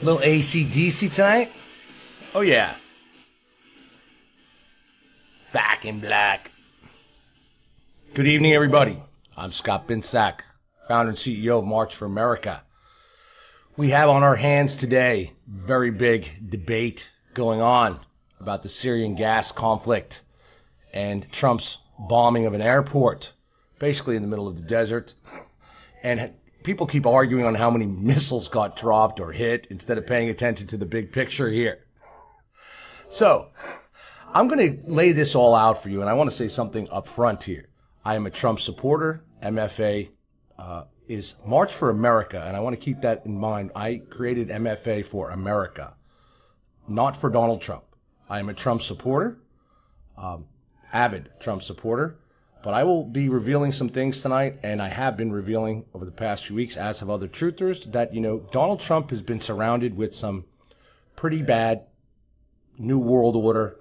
Little AC/DC tonight? Oh yeah. Back in black. Good evening, everybody. I'm Scott Binsack, founder and CEO of March for America. We have on our hands today very big debate going on about the Syrian gas conflict and Trump's bombing of an airport, basically in the middle of the desert. And people keep arguing on how many missiles got dropped or hit instead of paying attention to the big picture here. So, I'm going to lay this all out for you, and I want to say something up front here. I am a Trump supporter. MFA is March for America, and I want to keep that in mind. I created MFA for America, not for Donald Trump. I am a Trump supporter, avid Trump supporter, but I will be revealing some things tonight, and I have been revealing over the past few weeks, as have other truthers, that, Donald Trump has been surrounded with some pretty bad New World Order,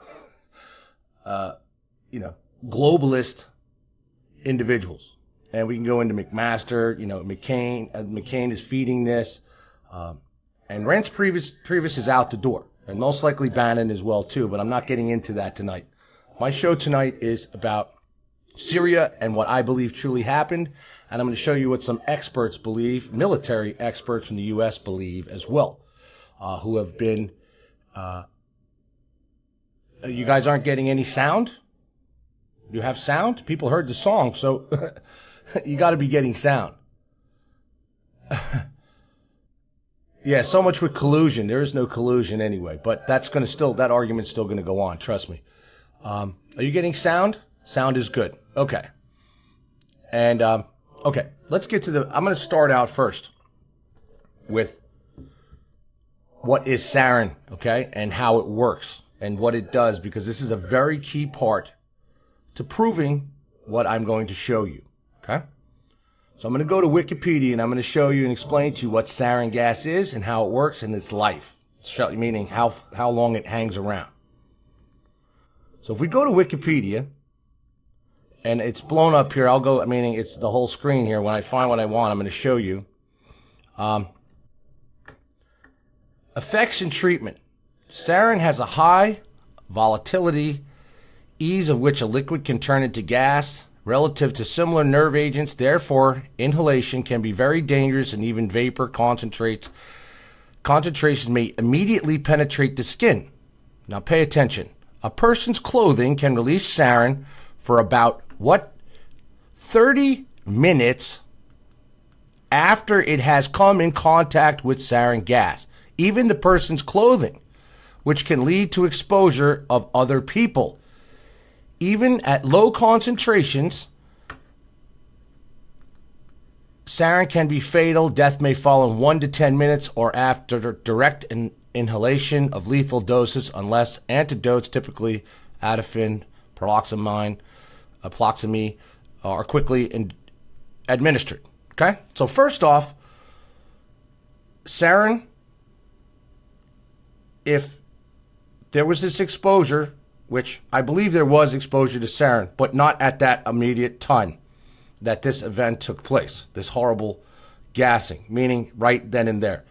globalist individuals. And we can go into McMaster, McCain is feeding this, and Reince Priebus is out the door, and most likely Bannon as well too, but I'm not getting into that tonight. My show tonight is about Syria and what I believe truly happened, and I'm going to show you what some experts believe, military experts from the U.S. believe as well, who have been, you guys aren't getting any sound? You have sound? People heard the song, so you got to be getting sound. Yeah, so much with collusion. There is no collusion anyway, but that argument's still going to go on, trust me. Are you getting sound? Sound is good. Okay. And, okay, let's get to I'm going to start out first with what is sarin, okay, and how it works and what it does, because this is a very key part to proving what I'm going to show you, okay? So I'm going to go to Wikipedia, and I'm going to show you and explain to you what sarin gas is and how it works and its life, meaning how long it hangs around. So if we go to Wikipedia, and it's blown up here, meaning it's the whole screen here. When I find what I want, I'm going to show you. Effects and treatment. Sarin has a high volatility, ease of which a liquid can turn into gas, relative to similar nerve agents. Therefore, inhalation can be very dangerous, and even vapor concentrations may immediately penetrate the skin. Now pay attention. A person's clothing can release sarin for about 30 minutes after it has come in contact with sarin gas. Even the person's clothing, which can lead to exposure of other people. Even at low concentrations, sarin can be fatal. Death may follow in 1 to 10 minutes or after direct inhalation of lethal doses, unless antidotes, typically Atifen, paroxamine, aploxamine, are quickly administered. Okay? So first off, sarin, if there was this exposure, which I believe there was exposure to sarin, but not at that immediate time that this event took place, this horrible gassing, meaning right then and there.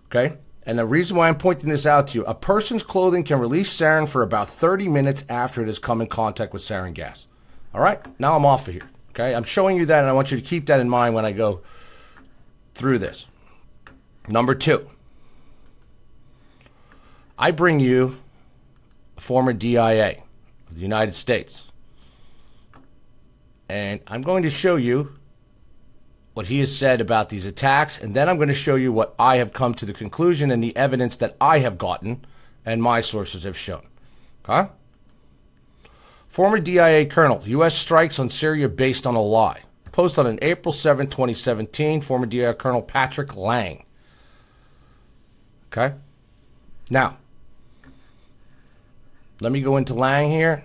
Okay? And the reason why I'm pointing this out to you, a person's clothing can release sarin for about 30 minutes after it has come in contact with sarin gas. All right? Now I'm off of here. Okay? I'm showing you that, and I want you to keep that in mind when I go through this. Number 2. I bring you a former DIA of the United States. And I'm going to show you what he has said about these attacks, and then I'm going to show you what I have come to the conclusion and the evidence that I have gotten and my sources have shown. Okay? Former DIA Colonel, U.S. strikes on Syria based on a lie. Posted on April 7, 2017, former DIA Colonel Patrick Lang. Okay? Now, let me go into Lang here.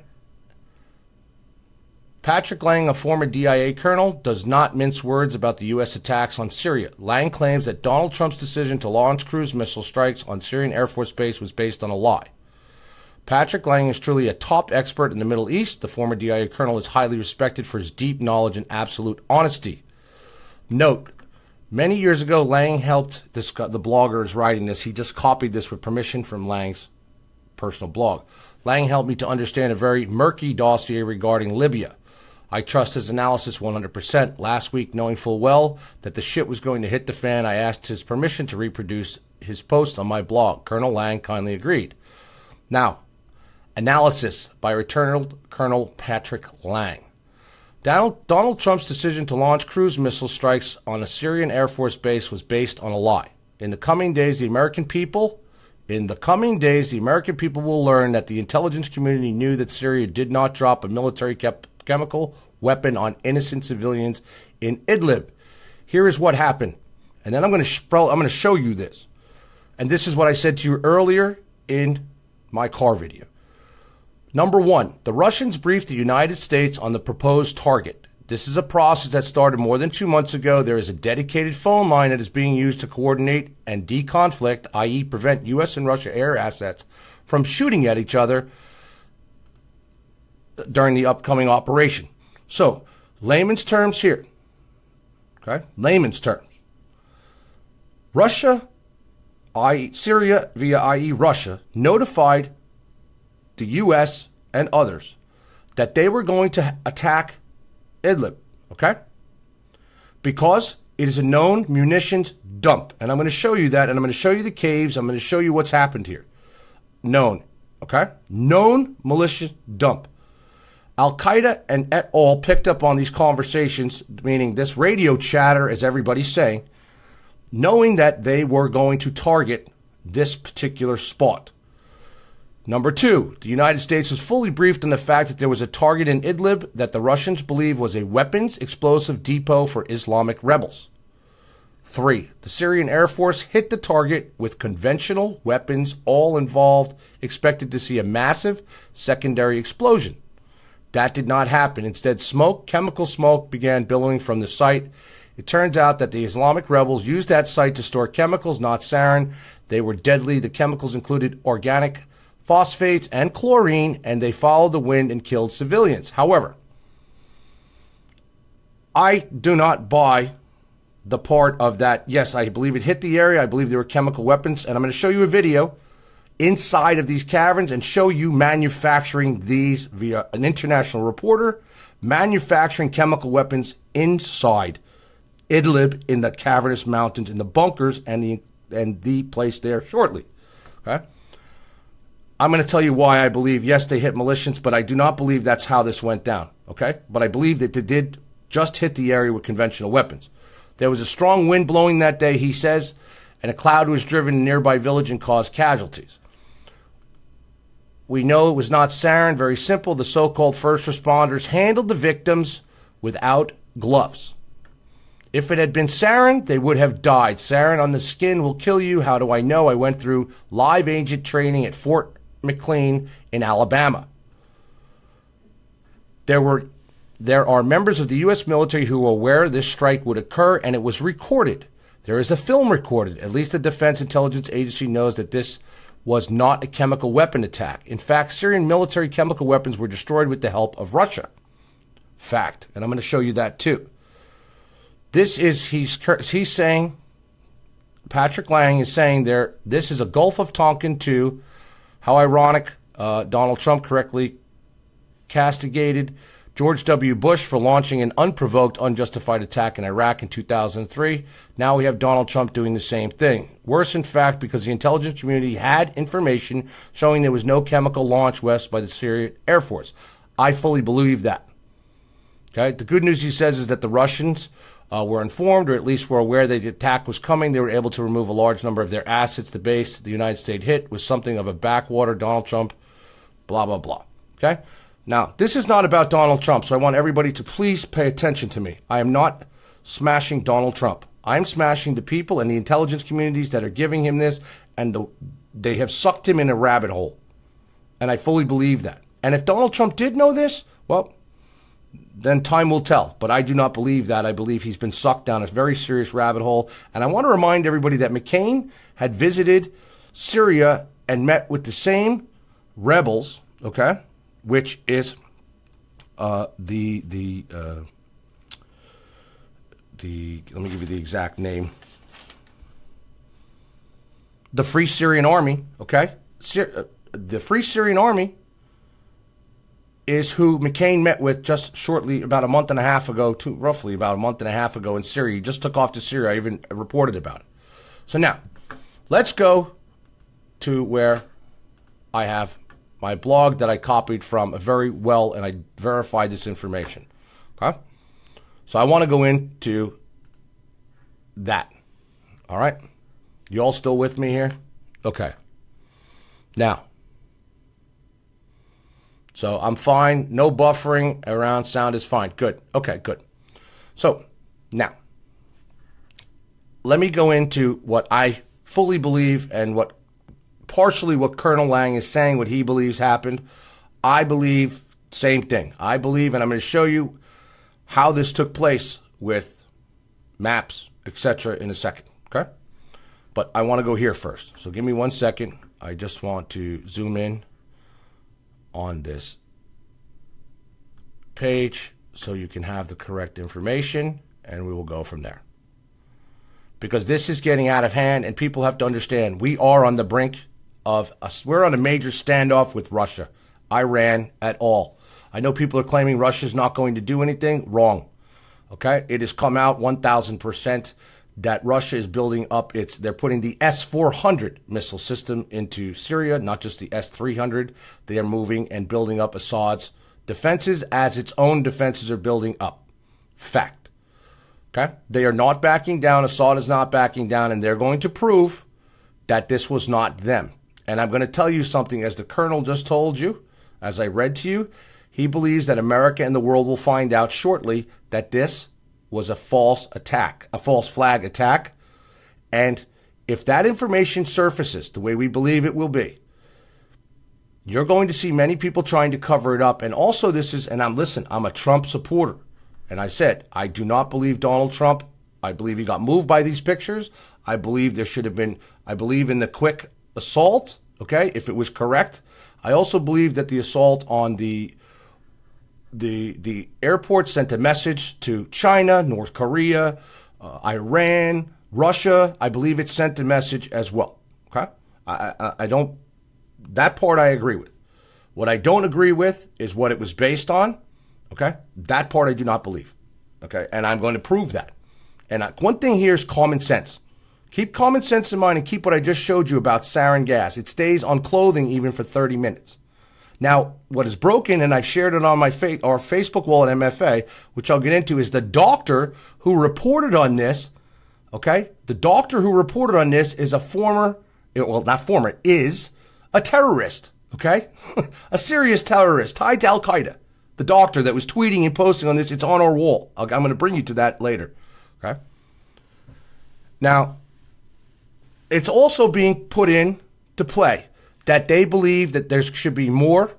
Patrick Lang, a former DIA colonel, does not mince words about the U.S. attacks on Syria. Lang claims that Donald Trump's decision to launch cruise missile strikes on Syrian Air Force Base was based on a lie. Patrick Lang is truly a top expert in the Middle East. The former DIA colonel is highly respected for his deep knowledge and absolute honesty. Note, Many years ago, Lang helped the blogger is writing this. He just copied this with permission from Lang's personal blog. Lang helped me to understand a very murky dossier regarding Libya. I trust his analysis 100%. Last week, knowing full well that the shit was going to hit the fan, I asked his permission to reproduce his post on my blog. Colonel Lang kindly agreed. Now, analysis by Returnal Colonel Patrick Lang. Donald Trump's decision to launch cruise missile strikes on a Syrian Air Force base was based on a lie. In the coming days, the American people will learn that the intelligence community knew that Syria did not drop a military chemical weapon on innocent civilians in Idlib. Here is what happened. And then I'm going to show you this. And this is what I said to you earlier in my car video. Number one, the Russians briefed the United States on the proposed target. This is a process that started more than 2 months ago. There is a dedicated phone line that is being used to coordinate and deconflict, i.e. prevent U.S. and Russia air assets from shooting at each other during the upcoming operation. So, layman's terms here. Okay? Layman's terms. Syria via i.e. Russia notified the U.S. and others that they were going to attack Idlib, okay? Because it is a known munitions dump. And I'm going to show you that, and I'm going to show you the caves. I'm going to show you what's happened here. Known, okay? Known malicious dump. Al-Qaeda and et al. Picked up on these conversations, meaning this radio chatter, as everybody's saying, knowing that they were going to target this particular spot. Number two, the United States was fully briefed on the fact that there was a target in Idlib that the Russians believe was a weapons explosive depot for Islamic rebels. 3, the Syrian Air Force hit the target with conventional weapons. All involved expected to see a massive secondary explosion. That did not happen. Instead, chemical smoke began billowing from the site. It turns out that the Islamic rebels used that site to store chemicals, not sarin. They were deadly. The chemicals included organic phosphates and chlorine, and they followed the wind and killed civilians. However, I do not buy the part of that. Yes, I believe it hit the area. I believe there were chemical weapons, and I'm going to show you a video inside of these caverns and show you manufacturing these via an international reporter, manufacturing chemical weapons inside Idlib in the cavernous mountains, in the bunkers, and the place there shortly. Okay? I'm going to tell you why I believe, yes, they hit militias, but I do not believe that's how this went down, okay? But I believe that they did just hit the area with conventional weapons. There was a strong wind blowing that day, he says, and a cloud was driven in a nearby village and caused casualties. We know it was not sarin. Very simple. The so-called first responders handled the victims without gloves. If it had been sarin, they would have died. Sarin on the skin will kill you. How do I know? I went through live agent training at Fort McLean in Alabama. There are members of the U.S. military who were aware this strike would occur, and it was recorded. There is a film recorded. At least the Defense Intelligence Agency knows that this was not a chemical weapon attack. In fact, Syrian military chemical weapons were destroyed with the help of Russia. Fact. And I'm going to show you that too. This is, he's saying, Patrick Lang is saying there, this is a Gulf of Tonkin 2. How ironic, Donald Trump correctly castigated George W. Bush for launching an unprovoked, unjustified attack in Iraq in 2003. Now we have Donald Trump doing the same thing. Worse, in fact, because the intelligence community had information showing there was no chemical launch west by the Syrian Air Force. I fully believe that. Okay. The good news, he says, is that the Russians were informed, or at least were aware that the attack was coming. They were able to remove a large number of their assets. The base the United States hit was something of a backwater. Donald Trump, blah, blah, blah. Okay? Now, this is not about Donald Trump, so I want everybody to please pay attention to me. I am not smashing Donald Trump. I'm smashing the people and the intelligence communities that are giving him this, and they have sucked him in a rabbit hole. And I fully believe that. And if Donald Trump did know this, well, then time will tell. But I do not believe that. I believe he's been sucked down a very serious rabbit hole. And I want to remind everybody that McCain had visited Syria and met with the same rebels, okay, which is the let me give you the exact name. The Free Syrian Army, okay? The Free Syrian Army is who McCain met with just shortly, about a month and a half ago, roughly about a month and a half ago in Syria. He just took off to Syria. I even reported about it. So now, let's go to where I have my blog that I copied from very well, and I verified this information. Okay? So I want to go into that. All right? You all still with me here? Okay. Now, so I'm fine. No buffering around sound is fine. Good. Okay, good. So now, let me go into what I fully believe and what partially what Colonel Lang is saying, what he believes happened. I believe same thing. I believe, and I'm going to show you how this took place with maps, etc. in a second, okay? But I want to go here first. So give me 1 second. I just want to zoom in on this page so you can have the correct information, and we will go from there. Because this is getting out of hand, and people have to understand we are on the brink of we're on a major standoff with Russia, Iran, at all. I know people are claiming Russia's not going to do anything. Wrong. Okay? It has come out 1,000% that Russia is building up they're putting the S-400 missile system into Syria, not just the S-300. They are moving and building up Assad's defenses as its own defenses are building up. Fact. Okay? They are not backing down. Assad is not backing down, and they're going to prove that this was not them. And I'm going to tell you something, as the colonel just told you, as I read to you, he believes that America and the world will find out shortly that this was a false attack, a false flag attack. And if that information surfaces the way we believe it will be, you're going to see many people trying to cover it up. And also I'm a Trump supporter. And I said, I do not believe Donald Trump. I believe he got moved by these pictures. I believe I believe in the quick assault, okay, if it was correct. I also believe that the assault on the airport sent a message to China, North Korea, Iran, Russia. I believe it sent a message as well, okay? That part I agree with. What I don't agree with is what it was based on, okay? That part I do not believe, okay? And I'm going to prove that. And one thing here is common sense. Keep common sense in mind and keep what I just showed you about sarin gas. It stays on clothing even for 30 minutes. Now, what is broken, and I shared it on our Facebook wall at MFA, which I'll get into, is the doctor who reported on this, okay? The doctor who reported on this is is a terrorist, okay? A serious terrorist tied to Al-Qaeda. The doctor that was tweeting and posting on this, it's on our wall. I'm going to bring you to that later, okay? Now, it's also being put in to play that they believe that there should be more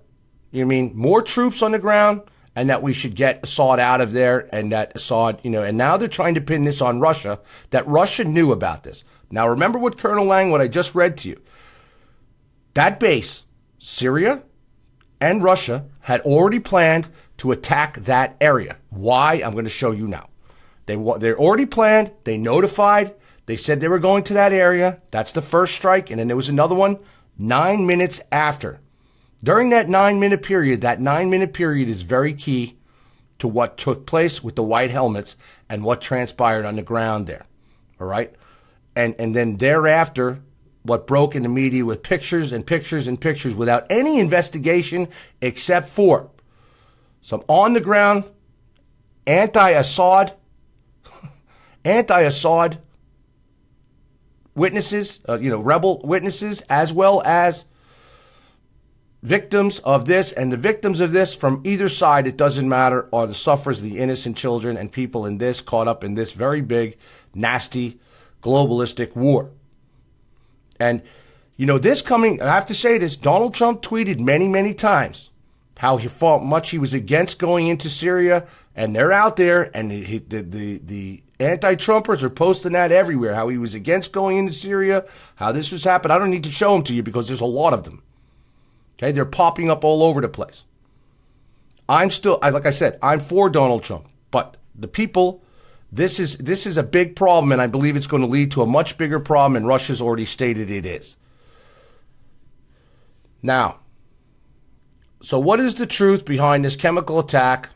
troops on the ground, and that we should get Assad out of there, and that Assad, and now they're trying to pin this on Russia, that Russia knew about this. Now, remember what Colonel Lang, what I just read to you. That base, Syria and Russia, had already planned to attack that area. Why? I'm going to show you now. They're already planned. They notified. They said they were going to that area. That's the first strike. And then there was another one 9 minutes after. During that 9-minute period, is very key to what took place with the white helmets and what transpired on the ground there. All right? And then thereafter, what broke in the media with pictures and pictures and pictures without any investigation except for some on-the-ground anti-Assad witnesses, rebel witnesses, as well as victims of this, and the victims of this from either side, it doesn't matter, are the sufferers, the innocent children and people in this, caught up in this very big, nasty, globalistic war. And, this coming, I have to say this, Donald Trump tweeted many, many times how much he was against going into Syria, and they're out there, and the anti-Trumpers are posting that everywhere, how he was against going into Syria, how this was happening. I don't need to show them to you because there's a lot of them. Okay, they're popping up all over the place. I'm still, like I said, I'm for Donald Trump, but the people This is a big problem, and I believe it's going to lead to a much bigger problem, and Russia's already stated it is. Now, so what is the truth behind this chemical attack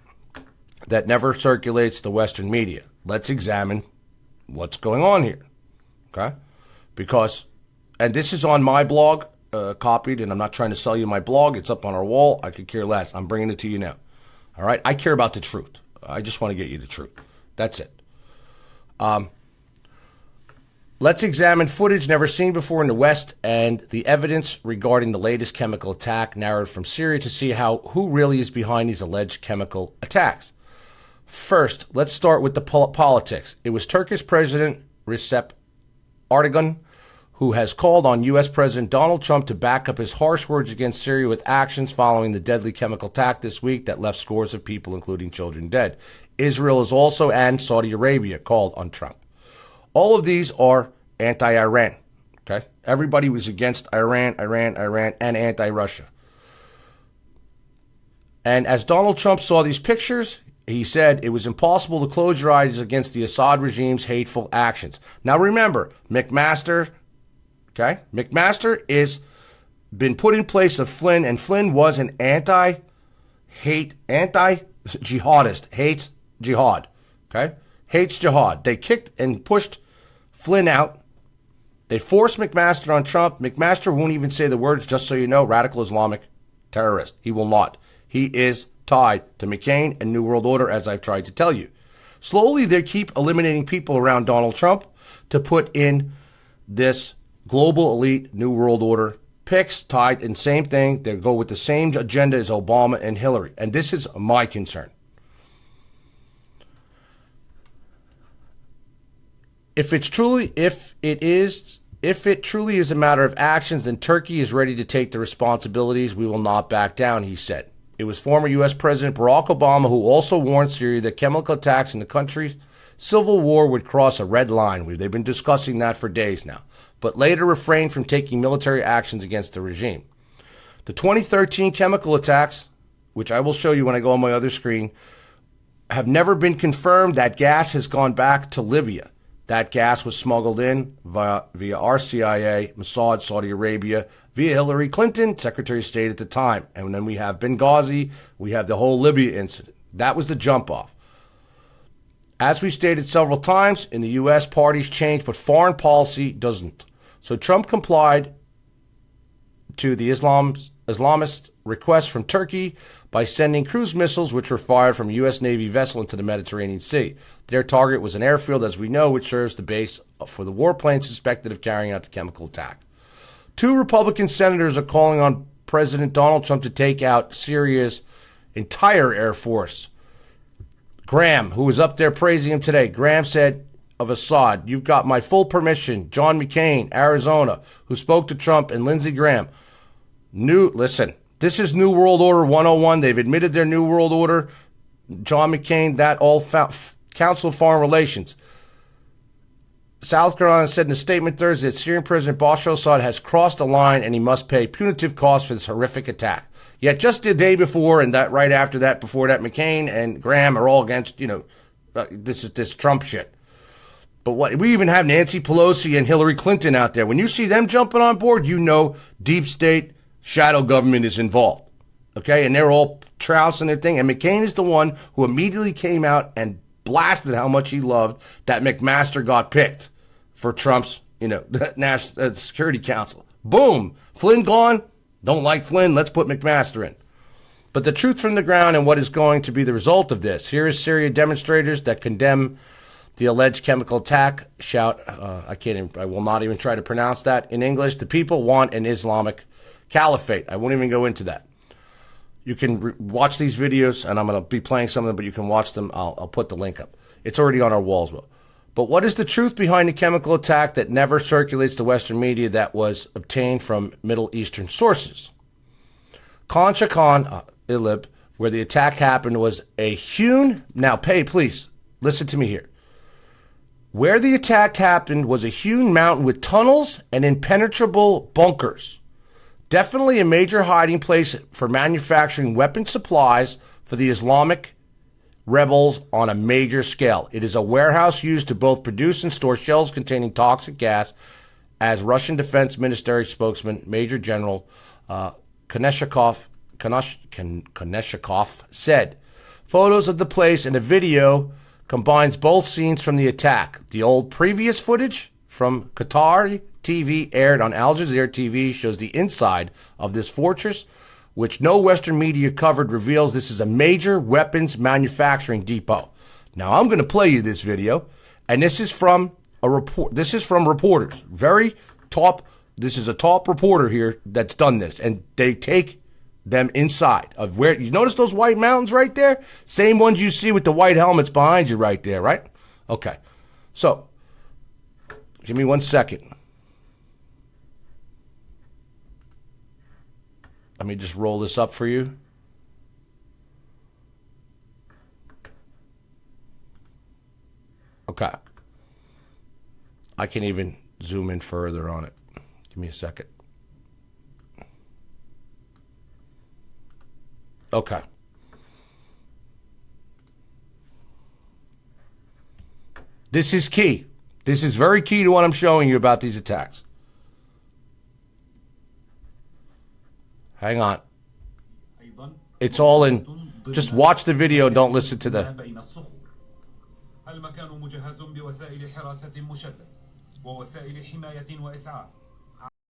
that never circulates the Western media? Let's examine what's going on here, okay? Because, and this is on my blog, copied, and I'm not trying to sell you my blog. It's up on our wall. I could care less. I'm bringing it to you now, all right? I care about the truth. I just want to get you the truth. That's it. Let's examine footage never seen before in the West and the evidence regarding the latest chemical attack narrowed from Syria to see who really is behind these alleged chemical attacks. First, let's start with the politics. It was Turkish President Recep Erdogan who has called on U.S. President Donald Trump to back up his harsh words against Syria with actions following the deadly chemical attack this week that left scores of people, including children, dead. Israel is also, and Saudi Arabia, called on Trump. All of these are anti-Iran, okay? Everybody was against Iran, and anti-Russia. And as Donald Trump saw these pictures, he said it was impossible to close your eyes against the Assad regime's hateful actions. Now remember, McMaster, okay? McMaster is been put in place of Flynn, and Flynn was an anti-jihadist, hates jihad, okay? Hates jihad. They kicked and pushed Flynn out. They forced McMaster on Trump. McMaster won't even say the words, just so you know, radical Islamic terrorist. He will not. He is tied to McCain and New World Order, as I've tried to tell you. Slowly, they keep eliminating people around Donald Trump to put in this global elite New World Order picks tied in same thing. They go with the same agenda as Obama and Hillary. And this is my concern. If it truly is a matter of actions, then Turkey is ready to take the responsibilities. We will not back down, he said. It was former U.S. President Barack Obama who also warned Syria that chemical attacks in the country's civil war would cross a red line. They've been discussing that for days now, but later refrained from taking military actions against the regime. The 2013 chemical attacks, which I will show you when I go on my other screen, have never been confirmed. That gas has gone back to Libya. That gas was smuggled in via our CIA, Mossad, Saudi Arabia, via Hillary Clinton, Secretary of State at the time. And then we have Benghazi, we have the whole Libya incident. That was the jump off. As we stated several times, in the U.S., parties change, but foreign policy doesn't. So Trump complied to the Islamist request from Turkey by sending cruise missiles, which were fired from a U.S. Navy vessel into the Mediterranean Sea. Their target was an airfield, as we know, which serves the base for the warplane suspected of carrying out the chemical attack. 2 Republican senators are calling on President Donald Trump to take out Syria's entire Air Force. Graham, who was up there praising him today, Graham said of Assad, "You've got my full permission." John McCain, Arizona, who spoke to Trump, and Lindsey Graham. Listen, this is New World Order 101. They've admitted their New World Order. John McCain, that all Council of Foreign Relations. South Carolina said in a statement Thursday that Syrian President Bashar al-Assad has crossed a line and he must pay punitive costs for this horrific attack. Yet just the day before and that right after that, before that, McCain and Graham are all against, this Trump shit. But we even have Nancy Pelosi and Hillary Clinton out there. When you see them jumping on board, you know deep state shadow government is involved. Okay? And they're all trouncing their thing. And McCain is the one who immediately came out and blasted how much he loved that McMaster got picked for Trump's, National Security Council. Boom. Flynn gone. Don't like Flynn. Let's put McMaster in. But the truth from the ground and what is going to be the result of this. Here is Syria demonstrators that condemn the alleged chemical attack. Shout, I will not even try to pronounce that in English. The people want an Islamic caliphate. I won't even go into that. You can watch these videos, and I'm going to be playing some of them, but you can watch them. I'll put the link up. It's already on our walls. But what is the truth behind the chemical attack that never circulates to Western media that was obtained from Middle Eastern sources? Khan Shaykhun, Idlib, where the attack happened, was a hewn... Now, please, listen to me here. Where the attack happened was a hewn mountain with tunnels and impenetrable bunkers. Definitely a major hiding place for manufacturing weapon supplies for the Islamic rebels on a major scale. It is a warehouse used to both produce and store shells containing toxic gas, as Russian Defense Ministry spokesman Major General Koneshikov said. Photos of the place and a video combines both scenes from the attack. The old previous footage from Qatar TV aired on Al Jazeera TV shows the inside of this fortress, which no Western media covered, reveals this is a major weapons manufacturing depot. Now I'm going to play you this video, and this is from a report. This is from reporters, very top. This is a top reporter here that's done this, and they take them inside of where you notice those white mountains right there, same ones you see with the white helmets behind you right there, right? Okay, so give me 1 second. Let me just roll this up for you. Okay. I can even zoom in further on it. Give me a second. Okay. This is key. This is very key to what I'm showing you about these attacks. Hang on. It's all in. Just watch the video and don't listen to the...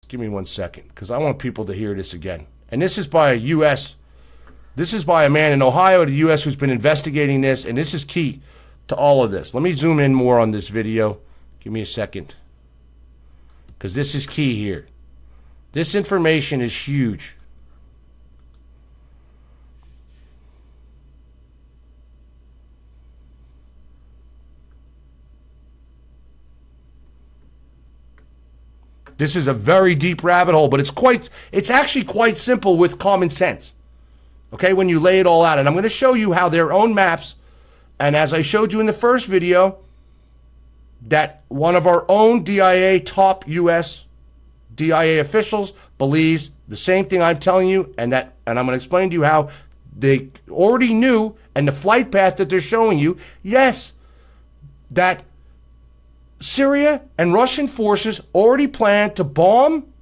Give me 1 second, because I want people to hear this again. And this is by a U.S. This is by a man in Ohio, the U.S., who's been investigating this, and this is key to all of this. Let me zoom in more on this video. Give me a second, because this is key here. This information is huge. This is a very deep rabbit hole, but it's actually quite simple with common sense. Okay, when you lay it all out. And I'm going to show you how their own maps, and as I showed you in the first video, that one of our own DIA, top U.S. DIA officials believes the same thing I'm telling you, and I'm going to explain to you how they already knew, and the flight path that they're showing you, yes, that Syria and Russian forces already planned to bomb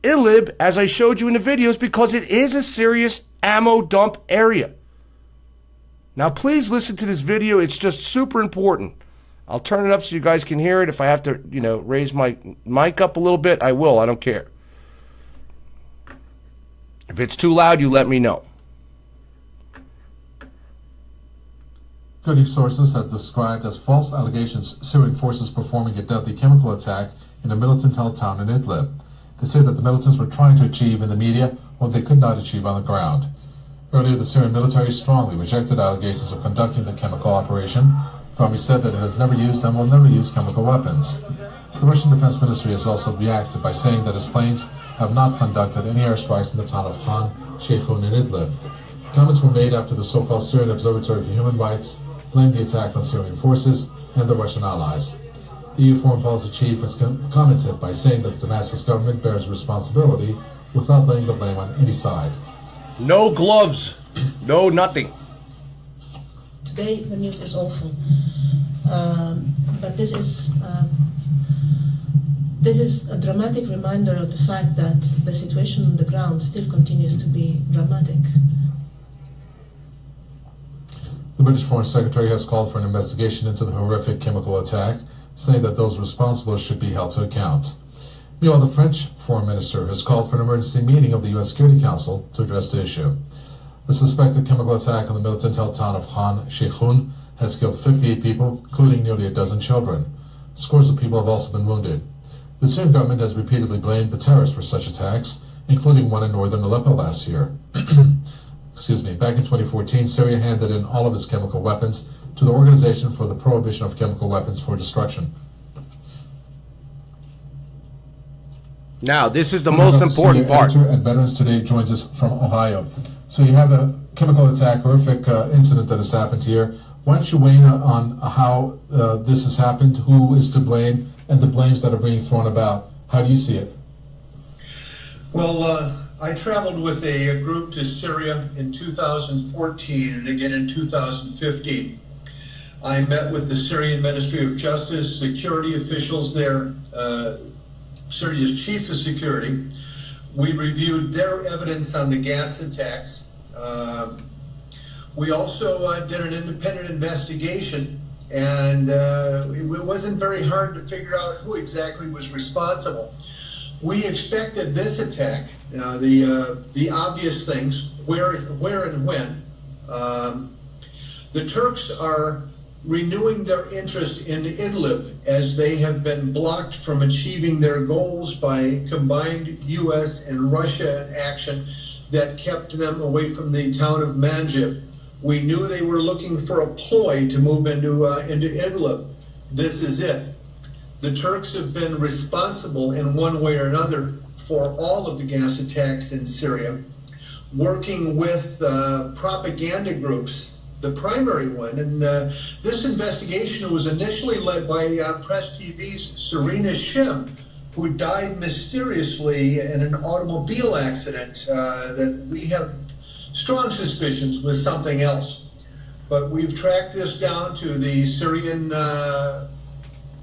Idlib, as I showed you in the videos, because it is a serious ammo dump area. Now, please listen to this video. It's just super important. I'll turn it up so you guys can hear it. If I have to, raise my mic up a little bit, I will. I don't care. If it's too loud, you let me know. Kurdish sources have described as false allegations Syrian forces performing a deadly chemical attack in a militant-held town in Idlib. They say that the militants were trying to achieve in the media what they could not achieve on the ground. Earlier, the Syrian military strongly rejected allegations of conducting the chemical operation. The army said that it has never used and will never use chemical weapons. The Russian Defense Ministry has also reacted by saying that its planes have not conducted any airstrikes in the town of Khan Sheikhun in Idlib. Comments were made after the so-called Syrian Observatory for Human Rights blamed the attack on Syrian forces and the Russian allies. The EU Foreign Policy Chief has commented by saying that the Damascus government bears responsibility without laying the blame on any side. No gloves, no nothing. Today the news is awful, but this is a dramatic reminder of the fact that the situation on the ground still continues to be dramatic. The British Foreign Secretary has called for an investigation into the horrific chemical attack, saying that those responsible should be held to account. Meanwhile, the French Foreign Minister has called for an emergency meeting of the U.S. Security Council to address the issue. The suspected chemical attack on the militant-held town of Khan Sheikhun has killed 58 people, including nearly a dozen children. Scores of people have also been wounded. The Syrian government has repeatedly blamed the terrorists for such attacks, including one in northern Aleppo last year. Back in 2014, Syria handed in all of its chemical weapons to the Organization for the Prohibition of Chemical Weapons for Destruction. Now, this is the most important part. Editor at Veterans Today joins us from Ohio. So you have a chemical attack, horrific incident that has happened here. Why don't you weigh in on how this has happened, who is to blame, and the blames that are being thrown about? How do you see it? Well, I traveled with a group to Syria in 2014 and again in 2015. I met with the Syrian Ministry of Justice, security officials there, Syria's chief of security. We reviewed their evidence on the gas attacks. We also did an independent investigation, and it wasn't very hard to figure out who exactly was responsible. We expected this attack, the obvious things, where and when. The Turks are renewing their interest in Idlib as they have been blocked from achieving their goals by combined U.S. and Russia action that kept them away from the town of Manjib. We knew they were looking for a ploy to move into Idlib. This is it. The Turks have been responsible in one way or another for all of the gas attacks in Syria, working with propaganda groups, the primary one. And this investigation was initially led by Press TV's Serena Shim, who died mysteriously in an automobile accident that we have strong suspicions was something else. But we've tracked this down to the Syrian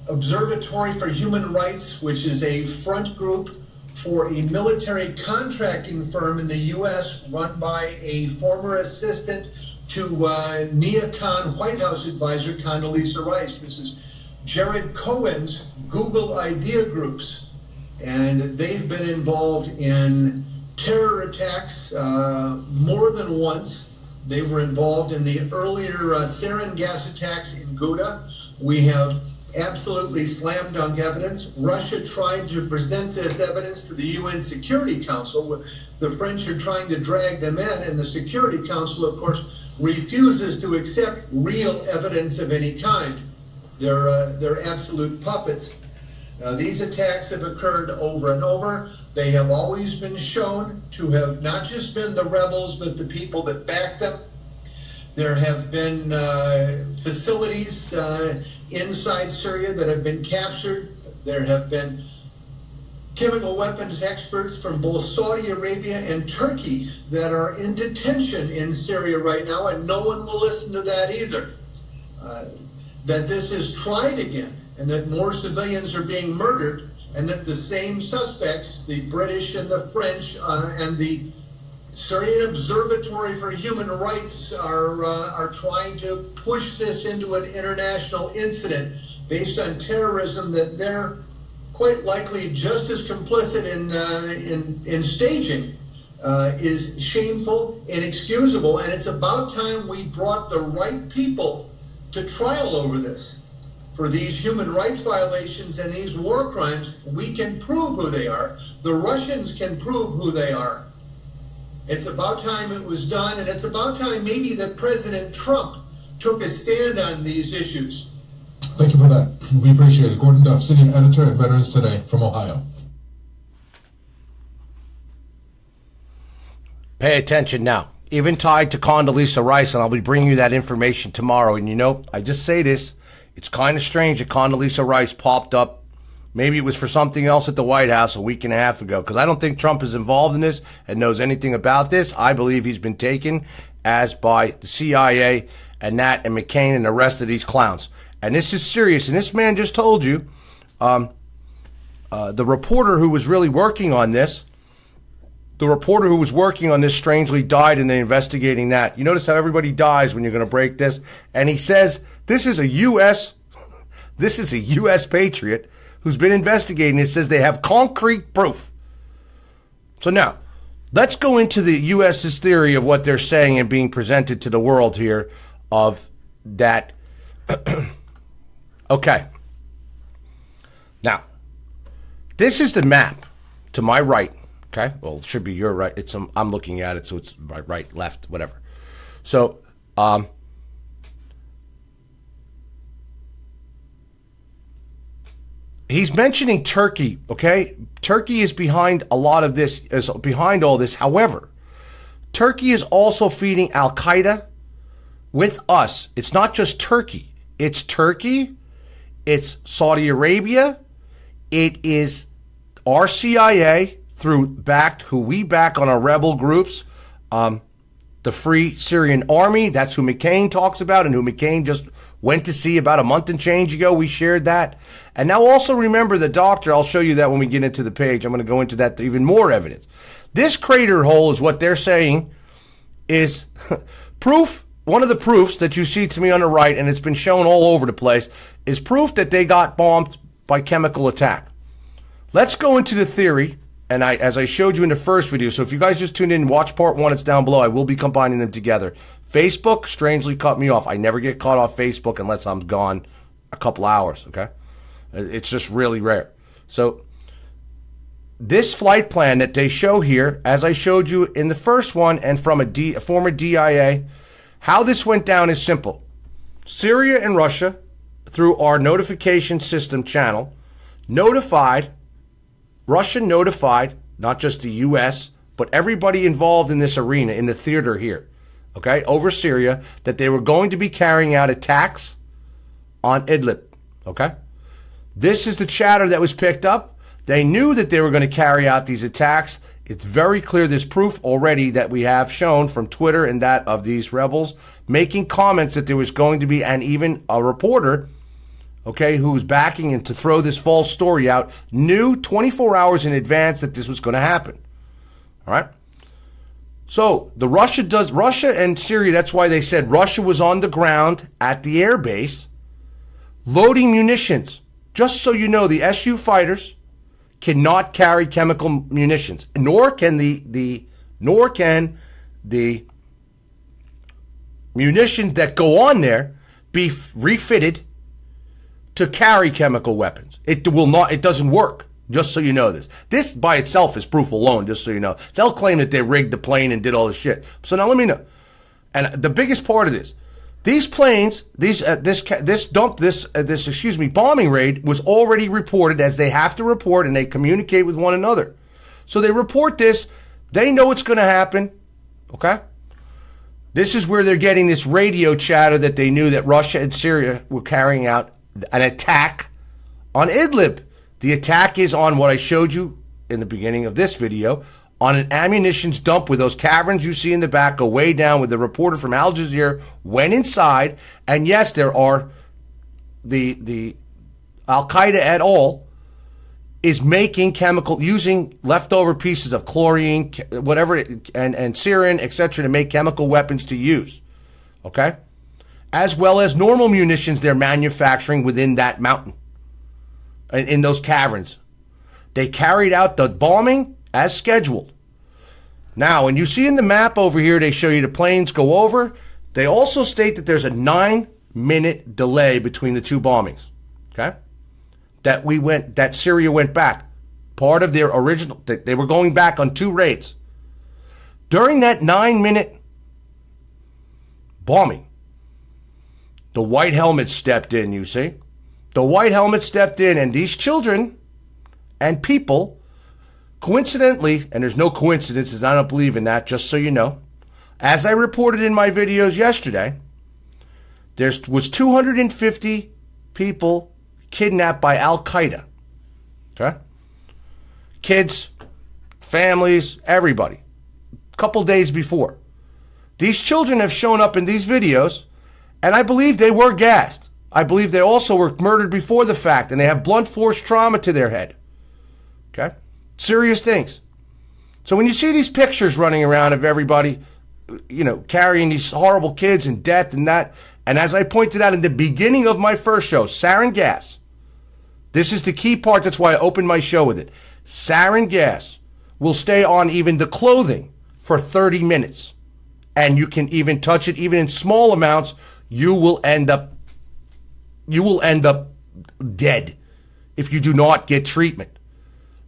Observatory for Human Rights, which is a front group for a military contracting firm in the U.S. run by a former assistant to Nia Khan, White House advisor Condoleezza Rice. This is Jared Cohen's Google Idea Groups, and they've been involved in terror attacks more than once. They were involved in the earlier sarin gas attacks in Ghouta. We have absolutely slam dunk evidence. Russia tried to present this evidence to the UN Security Council. The French are trying to drag them in, and the Security Council, of course, refuses to accept real evidence of any kind. They're absolute puppets. These attacks have occurred over and over. They have always been shown to have not just been the rebels, but the people that backed them. There have been facilities inside Syria that have been captured. There have been chemical weapons experts from both Saudi Arabia and Turkey that are in detention in Syria right now, and no one will listen to that either. That this is tried again, and that more civilians are being murdered, and that the same suspects, the British and the French and the Syrian Observatory for Human Rights are trying to push this into an international incident based on terrorism that they're quite likely just as complicit in staging is shameful, inexcusable, and it's about time we brought the right people to trial over this. For these human rights violations and these war crimes, we can prove who they are. The Russians can prove who they are. It's about time it was done, and it's about time maybe that President Trump took a stand on these issues. Thank you for that. We appreciate it. Gordon Duff, senior editor at Veterans Today from Ohio. Pay attention now. Even tied to Condoleezza Rice, and I'll be bringing you that information tomorrow. And you know, I just say this, it's kind of strange that Condoleezza Rice popped up. Maybe it was for something else at the White House a week and a half ago, because I don't think Trump is involved in this and knows anything about this. I believe he's been taken as by the CIA and Nat and McCain and the rest of these clowns. And this is serious. And this man just told you, the reporter who was really working on this, strangely died, and they're investigating that. You notice how everybody dies when you're going to break this? And he says this is a U.S. patriot who's been investigating. It says they have concrete proof. So now, let's go into the U.S.'s theory of what they're saying and being presented to the world here of that. Okay. Now, this is the map to my right. Okay. Well, it should be your right. I'm looking at it, so it's right, left, whatever. So, he's mentioning Turkey. Okay. Turkey is behind a lot of this, is behind all this. However, Turkey is also feeding Al Qaeda with us. It's not just Turkey. It's Turkey. It's Saudi Arabia. It is our CIA who we back on our rebel groups. The Free Syrian Army, that's who McCain talks about and who McCain just went to see about a month and change ago. We shared that. And now also remember the doctor. I'll show you that when we get into the page. I'm going to go into that, even more evidence. This crater hole is what they're saying is proof. One of the proofs that you see to me on the right, and it's been shown all over the place, is proof that they got bombed by chemical attack. Let's go into the theory. And as I showed you in the first video, so if you guys just tuned in, watch part 1, it's down below. I will be combining them together. Facebook strangely cut me off. I never get caught off Facebook unless I'm gone a couple hours, okay? It's just really rare. So this flight plan that they show here, as I showed you in the first one and from a former DIA, how this went down is simple. Syria and Russia, through our notification system channel, Russia notified not just the U.S., but everybody involved in this arena, in the theater here, okay, over Syria, that they were going to be carrying out attacks on Idlib, okay? This is the chatter that was picked up. They knew that they were going to carry out these attacks. It's very clear. There's proof already that we have shown from Twitter and that of these rebels making comments that there was going to be, and even a reporter, okay, who was backing and to throw this false story out, knew 24 hours in advance that this was going to happen. All right? So Russia and Syria, that's why they said Russia was on the ground at the air base loading munitions. Just so you know, the SU fighters cannot carry chemical munitions, nor can the munitions that go on there be refitted to carry chemical weapons. It doesn't work, just so you know this. This by itself is proof alone, just so you know. They'll claim that they rigged the plane and did all this shit. So now let me know. And the biggest part of this, these planes, this bombing raid was already reported, as they have to report, and they communicate with one another. So they report this, they know it's going to happen, okay? This is where they're getting this radio chatter that they knew that Russia and Syria were carrying out an attack on Idlib. The attack is on what I showed you in the beginning of this video, on an ammunitions dump where those caverns you see in the back go way down, where the reporter from Al Jazeera went inside. And yes, there are the Al-Qaeda et al. Is making using leftover pieces of chlorine, whatever, and sarin, etc., to make chemical weapons to use, okay? As well as normal munitions they're manufacturing within that mountain, in those caverns. They carried out the bombing as scheduled. Now, when you see in the map over here, they show you the planes go over. They also state that there's a 9-minute delay between the two bombings, okay? That Syria went back. Part of their original, they were going back on 2 raids. During that 9-minute bombing, the white helmets stepped in, you see. The white helmets stepped in, and these children and people, coincidentally, and there's no coincidences, I don't believe in that, just so you know, as I reported in my videos yesterday, there was 250 people kidnapped by Al-Qaeda, okay? Kids, families, everybody. A couple days before. These children have shown up in these videos, and I believe they were gassed. I believe they also were murdered before the fact, and they have blunt force trauma to their head. Okay? Serious things. So when you see these pictures running around of everybody, you know, carrying these horrible kids and death and that, and as I pointed out in the beginning of my first show, sarin gas. This is the key part, that's why I opened my show with it. Sarin gas will stay on even the clothing for 30 minutes. And you can even touch it, even in small amounts, you will end up dead if you do not get treatment.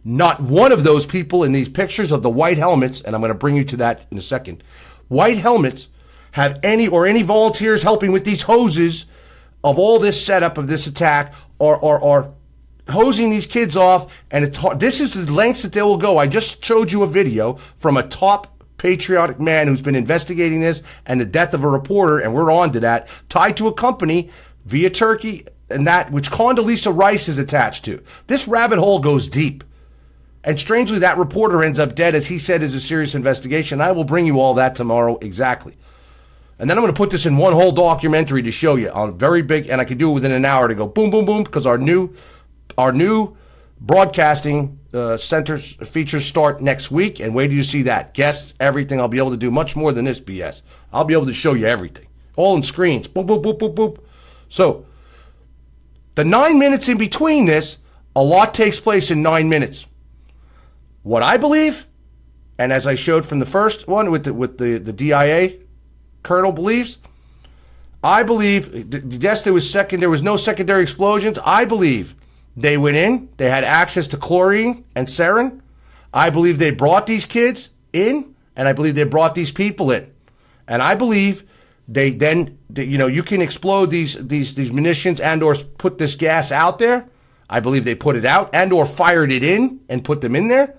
Not one of those people in these pictures of the white helmets, and I'm going to bring you to that in a second, white helmets have any volunteers helping with these hoses of all this setup of this attack, or hosing these kids off, and this is the lengths that they will go. I just showed you a video from a top patriotic man who's been investigating this and the death of a reporter, and we're on to that, tied to a company via Turkey, and that which Condoleezza Rice is attached to. This rabbit hole goes deep. And strangely, that reporter ends up dead, as he said, is a serious investigation. I will bring you all that tomorrow exactly. And then I'm going to put this in one whole documentary to show you on very big, and I can do it within an hour to go boom, boom, boom, because our new broadcasting centers features start next week. And wait till you see that. Guests, everything. I'll be able to do much more than this BS. I'll be able to show you everything. All in screens. Boop, boop, boop, boop, boop. So, the 9 minutes in between this, a lot takes place in 9 minutes. What I believe, and as I showed from the first one with the DIA colonel believes, I believe, yes, there was no secondary explosions. I believe they went in, they had access to chlorine and sarin. I believe they brought these kids in, and I believe they brought these people in. And I believe they then, you can explode these munitions and or put this gas out there. I believe they put it out and or fired it in and put them in there.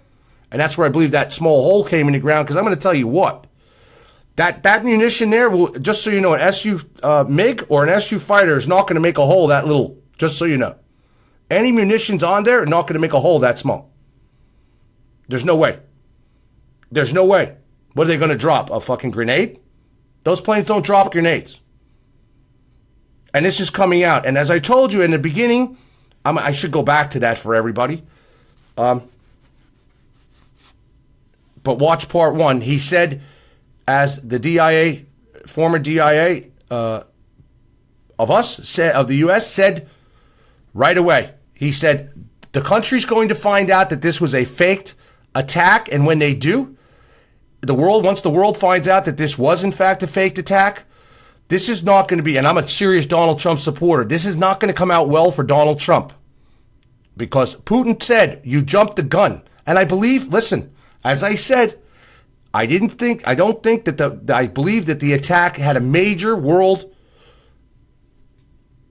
And that's where I believe that small hole came in the ground, because I'm going to tell you what. That munition there, will, just so you know, an SU MiG or an SU fighter is not going to make a hole that little, just so you know. Any munitions on there are not going to make a hole that small. There's no way. There's no way. What are they going to drop? A fucking grenade? Those planes don't drop grenades. And this is coming out. And as I told you in the beginning, I should go back to that for everybody. But watch part one. He said, as the DIA, former DIA of the U.S. said right away, he said, the country's going to find out that this was a faked attack. And when they do, once the world finds out that this was in fact a faked attack, this is not going to be, and I'm a serious Donald Trump supporter, this is not going to come out well for Donald Trump. Because Putin said, you jumped the gun. And I believe, listen, as I said, I believe that the attack had a major world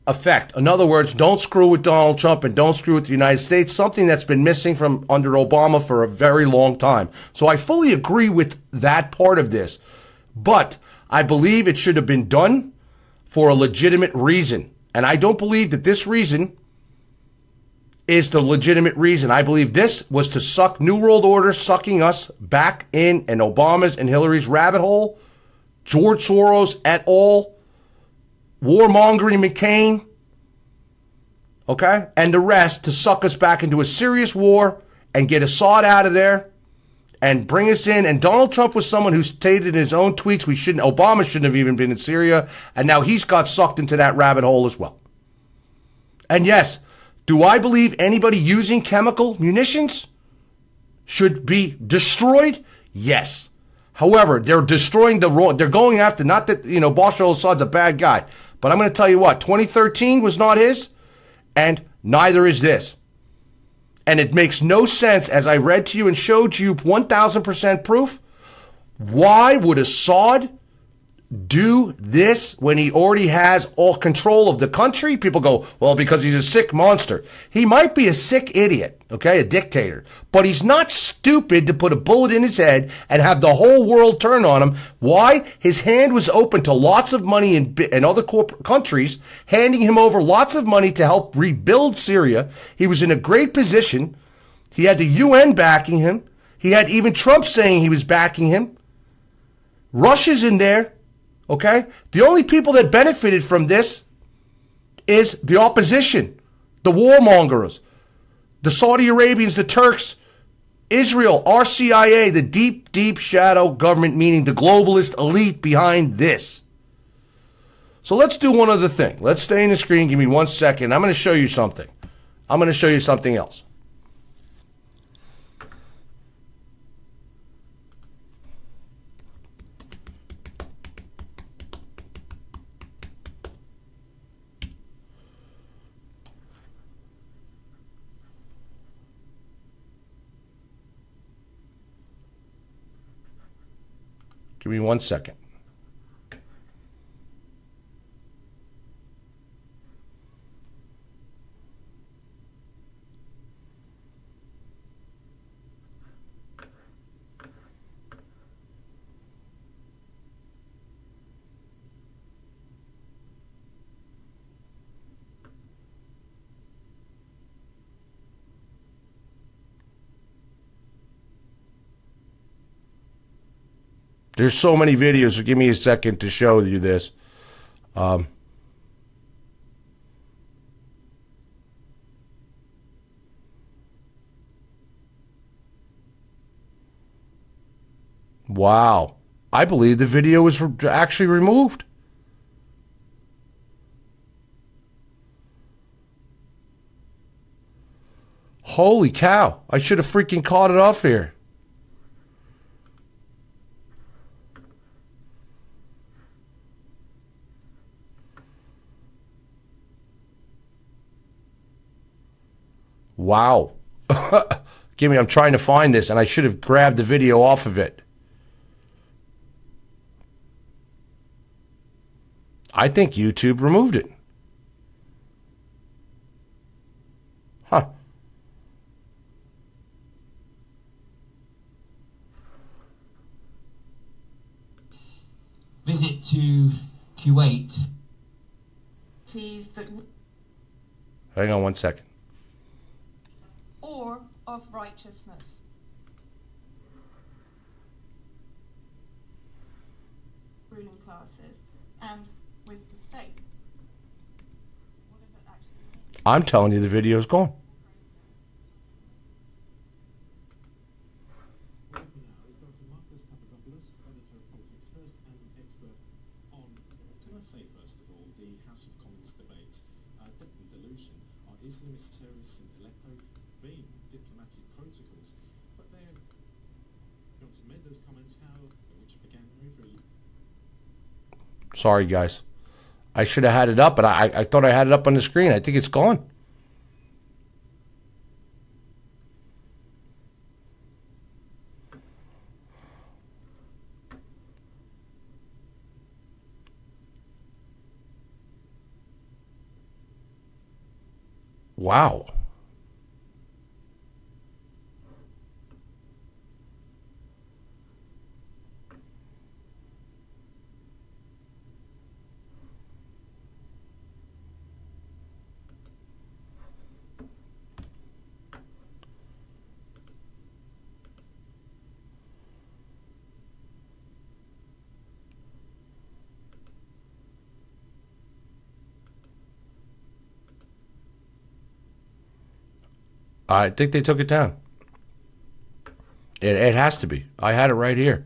effect. In other words, don't screw with Donald Trump and don't screw with the United States, something that's been missing from under Obama for a very long time. So I fully agree with that part of this. But I believe it should have been done for a legitimate reason. And I don't believe that this reason is the legitimate reason. I believe this was to suck New World Order, sucking us back in and Obama's and Hillary's rabbit hole, George Soros et al., warmongering McCain, okay, and the rest to suck us back into a serious war and get Assad out of there and bring us in. And Donald Trump was someone who stated in his own tweets Obama shouldn't have even been in Syria, and now he's got sucked into that rabbit hole as well. And yes, do I believe anybody using chemical munitions should be destroyed? Yes. However, they're destroying they're going after, not that, Bashar al-Assad's a bad guy, but I'm going to tell you what, 2013 was not his, and neither is this. And it makes no sense, as I read to you and showed you 1,000% proof, why would Assad do this when he already has all control of the country? People go, well, because he's a sick monster. He might be a sick idiot, okay, a dictator, but he's not stupid to put a bullet in his head and have the whole world turn on him. Why? His hand was open to lots of money in other countries, handing him over lots of money to help rebuild Syria. He was in a great position. He had the UN backing him. He had even Trump saying he was backing him. Russia's in there. Okay? The only people that benefited from this is the opposition, the warmongers, the Saudi Arabians, the Turks, Israel, our CIA, the deep, deep shadow government, meaning the globalist elite behind this. So let's do one other thing. Let's stay in the screen. Give me 1 second. I'm going to show you something. I'm going to show you something else. Give me 1 second. There's so many videos, so give me a second to show you this. Wow. I believe the video was actually removed. Holy cow. I should have freaking caught it off here. Wow. Give me, I'm trying to find this, and I should have grabbed the video off of it. I think YouTube removed it. Huh. Visit to Kuwait. Hang on one second. Or of righteousness. Ruling classes and with the state. What does that actually mean? I'm telling you the video's gone. Sorry, guys. I should have had it up, but I thought I had it up on the screen. I think it's gone. Wow. I think they took it down. It has to be. I had it right here.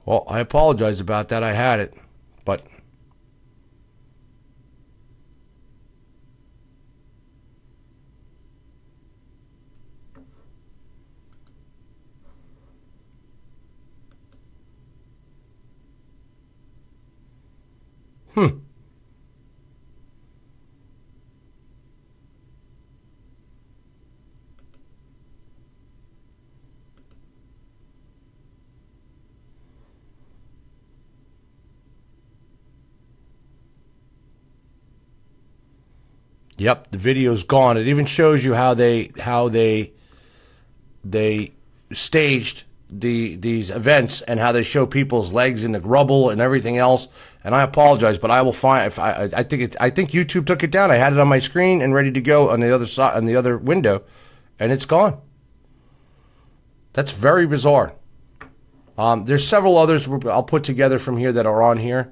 Well, I apologize about that. I had it, but yep, the video's gone. It even shows you how they staged these events and how they show people's legs in the rubble and everything else. And I apologize, but I will find. If I think YouTube took it down. I had it on my screen and ready to go on the other side, on the other window, and it's gone. That's very bizarre. There's several others I'll put together from here that are on here.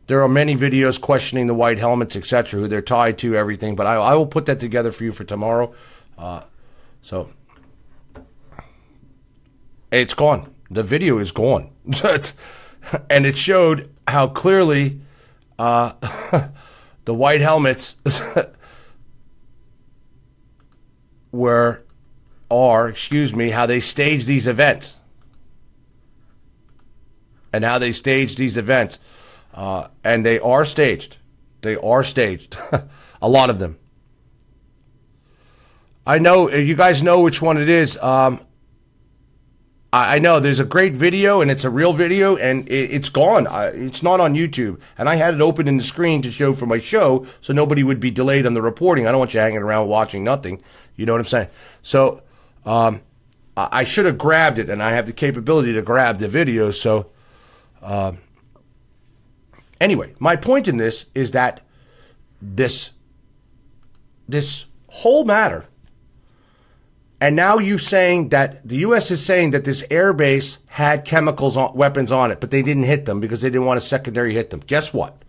There are many videos questioning the white helmets, etc., who they're tied to, everything. But I will put that together for you for tomorrow. So it's gone. The video is gone. And it showed how clearly the white helmets how they staged these events. And how they staged these events. And they are staged. They are staged. A lot of them. I know, you guys know which one it is. I know there's a great video, and it's a real video, and it's gone. It's not on YouTube. And I had it open in the screen to show for my show, so nobody would be delayed on the reporting. I don't want you hanging around watching nothing. You know what I'm saying? So, I should have grabbed it, and I have the capability to grab the video. So, anyway, my point in this is that this whole matter, and now you saying that the U.S. is saying that this air base had weapons on it, but they didn't hit them because they didn't want a secondary hit them. Guess what?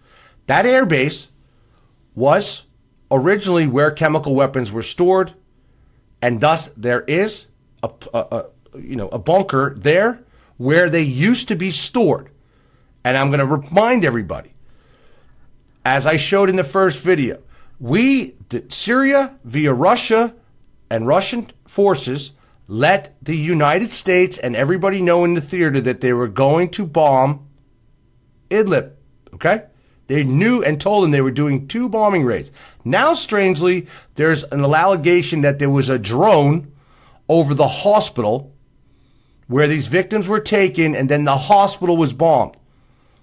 That air base was originally where chemical weapons were stored, and thus there is a bunker there where they used to be stored. And I'm going to remind everybody, as I showed in the first video, Syria via Russia and Russian forces let the United States and everybody know in the theater that they were going to bomb Idlib, okay? They knew and told them they were doing 2 bombing raids. Now, strangely, there's an allegation that there was a drone over the hospital where these victims were taken, and then the hospital was bombed.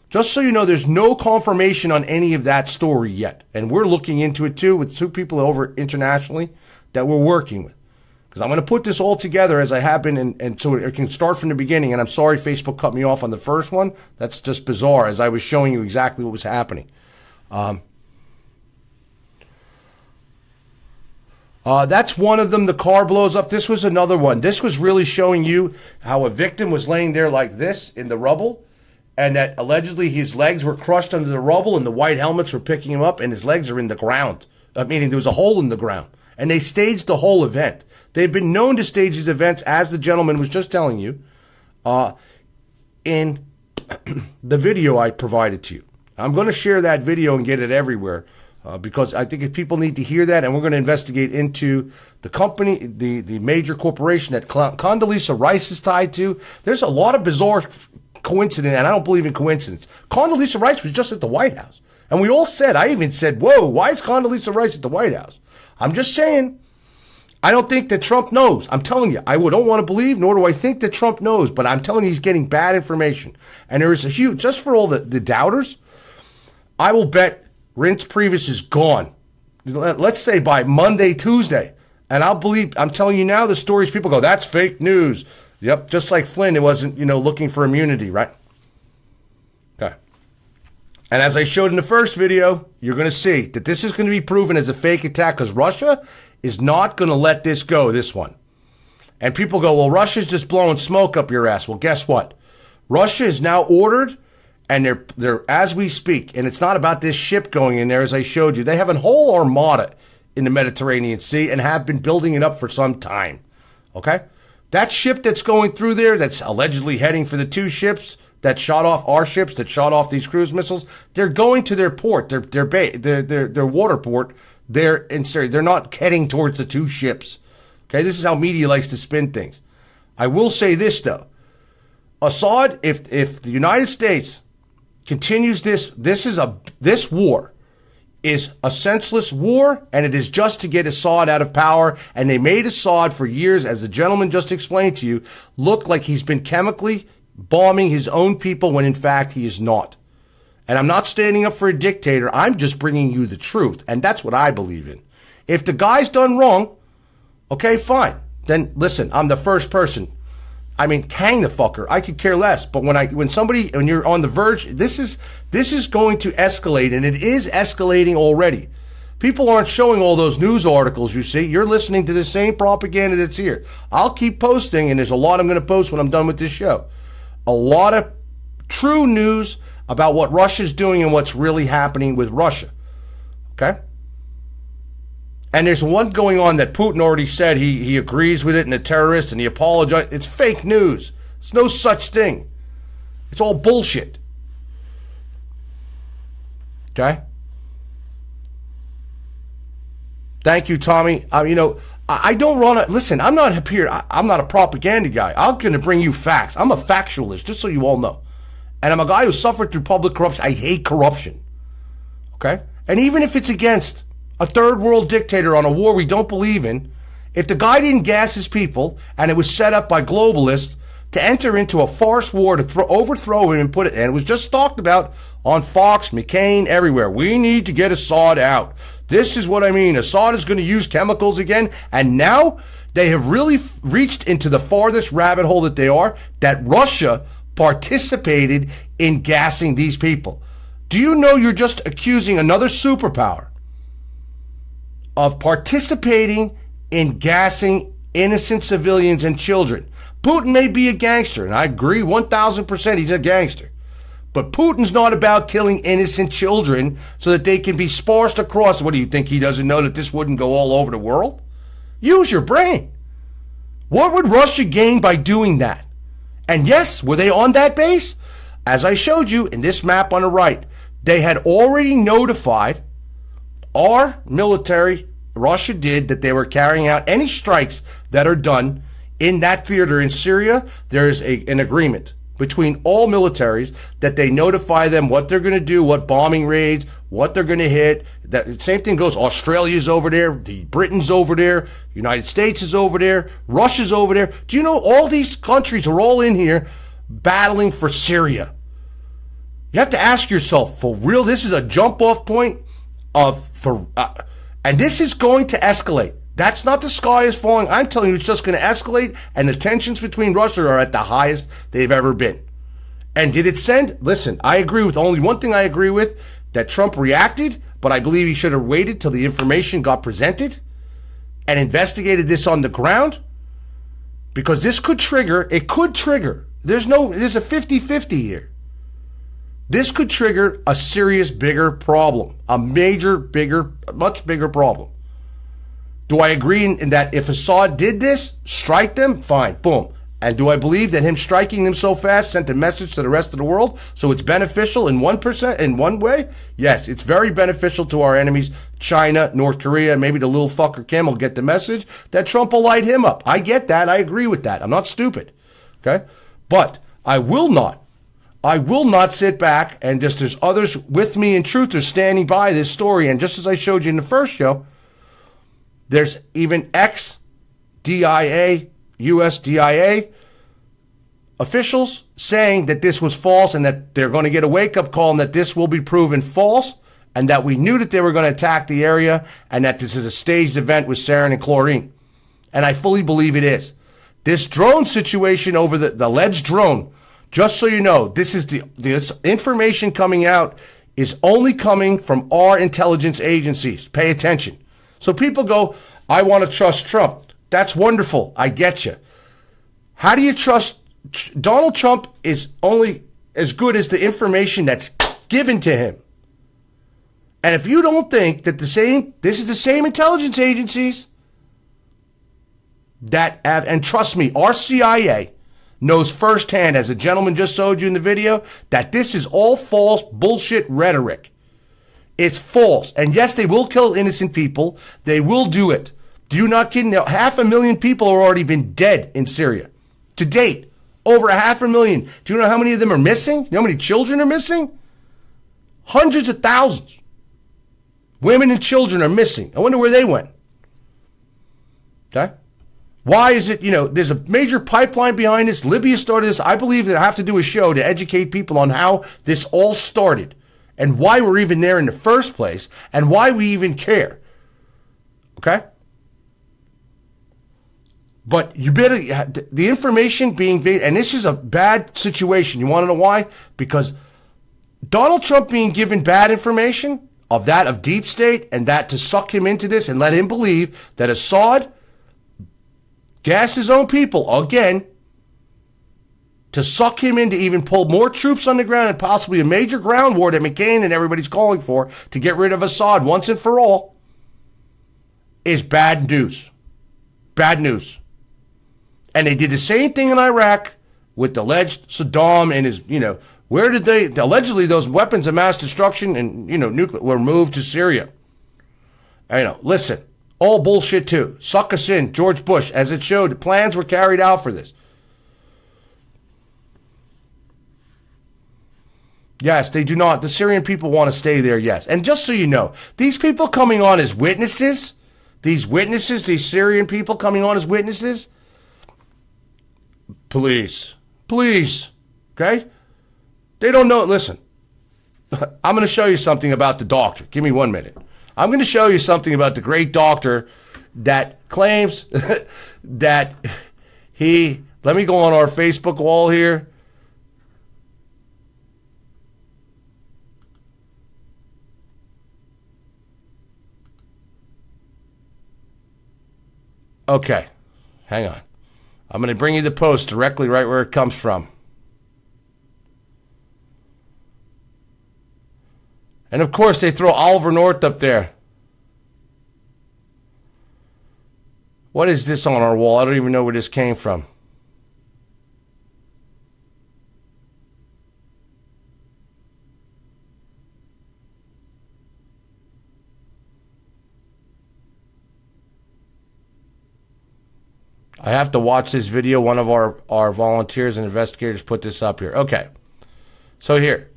Just so you know, there's no confirmation on any of that story yet. And we're looking into it too with 2 people over internationally that we're working with. Because I'm going to put this all together as I have been, and so it can start from the beginning. And I'm sorry Facebook cut me off on the first one. That's just bizarre, as I was showing you exactly what was happening. That's one of them. The car blows up. This was another one. This was really showing you how a victim was laying there like this in the rubble, and that allegedly his legs were crushed under the rubble, and the white helmets were picking him up, and his legs are in the ground. Meaning there was a hole in the ground. And they staged the whole event. They've been known to stage these events, as the gentleman was just telling you, in the video I provided to you. I'm going to share that video and get it everywhere. Because I think if people need to hear that, and we're going to investigate into the company, the major corporation that Condoleezza Rice is tied to. There's a lot of bizarre coincidence, and I don't believe in coincidence. Condoleezza Rice was just at the White House. And we all said, I even said, whoa, why is Condoleezza Rice at the White House? I'm just saying, I don't think that Trump knows. I'm telling you, I don't want to believe, nor do I think that Trump knows, but I'm telling you he's getting bad information. And there is a huge, just for all the doubters, I will bet Reince Priebus is gone. Let's say by Monday, Tuesday. And I'm telling you now, the stories people go, that's fake news. Yep, just like Flynn, it wasn't, looking for immunity, right? Okay. And as I showed in the first video, you're going to see that this is going to be proven as a fake attack because Russia is not going to let this go, this one. And people go, well, Russia's just blowing smoke up your ass. Well, guess what? Russia is now ordered, and they're as we speak, and it's not about this ship going in there, as I showed you. They have a whole armada in the Mediterranean Sea and have been building it up for some time. Okay? That ship that's going through there, that's allegedly heading for the 2 ships that shot off our ships, that shot off these cruise missiles, they're going to their port, their water port. They're not heading towards the 2 ships. Okay? This is how media likes to spin things. I will say this, though. Assad, if the United States continues this war is a senseless war, and it is just to get Assad out of power. And they made Assad for years, as the gentleman just explained to you, look like he's been chemically bombing his own people when in fact he is not. And I'm not standing up for a dictator. I'm just bringing you the truth. And that's what I believe in. If the guy's done wrong, okay, fine. Then listen, I'm the first person. I mean, hang the fucker. I could care less. But when you're on the verge, this is going to escalate, and it is escalating already. People aren't showing all those news articles you see. You're listening to the same propaganda that's here. I'll keep posting, and there's a lot I'm going to post when I'm done with this show. A lot of true news about what Russia's doing and what's really happening with Russia. Okay? And there's one going on that Putin already said he agrees with it and the terrorists and he apologized. It's fake news. There's no such thing. It's all bullshit. Okay? Thank you, Tommy. I don't run listen, I'm not here. I'm not a propaganda guy. I'm going to bring you facts. I'm a factualist, just so you all know. And I'm a guy who suffered through public corruption. I hate corruption. Okay? And even if it's against a third world dictator on a war we don't believe in, if the guy didn't gas his people and it was set up by globalists to enter into a farce war to overthrow him and it was just talked about on Fox, McCain, everywhere. We need to get Assad out. This is what I mean. Assad is going to use chemicals again. And now They have really reached into the farthest rabbit hole that they are, that Russia participated in gassing these people. Do you know you're just accusing another superpower of participating in gassing innocent civilians and children? Putin may be a gangster, and I agree 1,000% he's a gangster. But Putin's not about killing innocent children so that they can be sparsed across. What do you think, he doesn't know that this wouldn't go all over the world? Use your brain. What would Russia gain by doing that? And yes, were they on that base? As I showed you in this map on the right, they had already notified our military, Russia did, that they were carrying out any strikes that are done in that theater in Syria. There is an agreement between all militaries that they notify them what they're going to do, what bombing raids, what they're going to hit. That same thing goes. Australia's over there, the Britain's over there, United States is over there, Russia's over there. Do you know all these countries are all in here battling for Syria? You have to ask yourself, for real, this is a jump-off point and this is going to escalate. That's not the sky is falling. I'm telling you, it's just going to escalate, and the tensions between Russia are at the highest they've ever been. And did it send? Listen, I agree with only one thing I agree with, that Trump reacted, but I believe he should have waited till the information got presented and investigated this on the ground, because this could trigger, there's a 50-50 here. This could trigger a serious, bigger problem, a major, bigger, much bigger problem. Do I agree in that if Assad did this, strike them? Fine, boom. And do I believe that him striking them so fast sent a message to the rest of the world, so it's beneficial in 1%, in one way? Yes, it's very beneficial to our enemies, China, North Korea, maybe the little fucker Kim will get the message that Trump will light him up. I get that. I agree with that. I'm not stupid. Okay? But I will not sit back and just, there's others with me in truth are standing by this story. And just as I showed you in the first show, there's even ex-DIA, U.S. DIA officials saying that this was false and that they're going to get a wake-up call and that this will be proven false and that we knew that they were going to attack the area and that this is a staged event with sarin and chlorine. And I fully believe it is. This drone situation over the alleged drone, just so you know, this information coming out is only coming from our intelligence agencies. Pay attention. So people go, I want to trust Trump. That's wonderful. I get you. How do you trust? Donald Trump is only as good as the information that's given to him. And if you don't think that this is the same intelligence agencies that have, and trust me, our CIA knows firsthand, as a gentleman just showed you in the video, that this is all false bullshit rhetoric. It's false. And yes, they will kill innocent people. They will do it. Do you not kidding? Now, 500,000 people have already been dead in Syria. To date, over 500,000. Do you know how many of them are missing? You know how many children are missing? Hundreds of thousands. Women and children are missing. I wonder where they went. Okay? Why is it, there's a major pipeline behind this. Libya started this. I believe that I have to do a show to educate people on how this all started and why we're even there in the first place and why we even care. Okay? But you better, the information being, and this is a bad situation. You want to know why? Because Donald Trump being given bad information of deep state and that to suck him into this and let him believe that Assad gassed his own people again to suck him in to even pull more troops on the ground and possibly a major ground war that McCain and everybody's calling for to get rid of Assad once and for all is bad news. Bad news. And they did the same thing in Iraq with the alleged Saddam and his, where did they, allegedly those weapons of mass destruction and, nuclear were moved to Syria. Listen, all bullshit too. Suck us in, George Bush, as it showed, the plans were carried out for this. Yes, they do not. The Syrian people want to stay there, yes. And just so you know, these people coming on as witnesses, these Syrian people coming on as witnesses, please, okay? They don't know. Listen, I'm going to show you something about the doctor. Give me 1 minute. I'm going to show you something about the great doctor that claims that he, let me go on our Facebook wall here. Okay, hang on. I'm going to bring you the post directly right where it comes from. And of course, they throw Oliver North up there. What is this on our wall? I don't even know where this came from. I have to watch this video. One of our volunteers and investigators put this up here. Okay. So here.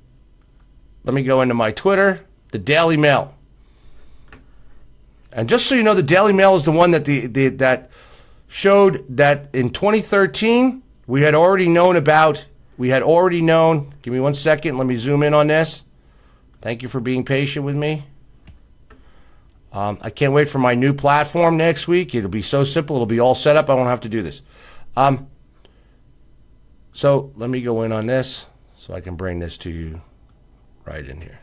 Let me go into my Twitter. The Daily Mail. And just so you know, the Daily Mail is the one that that showed that in 2013, we had already known, give me 1 second, let me zoom in on this. Thank you for being patient with me. I can't wait for my new platform next week. It'll be so simple. It'll be all set up. I won't have to do this. So let me go in on this so I can bring this to you right in here.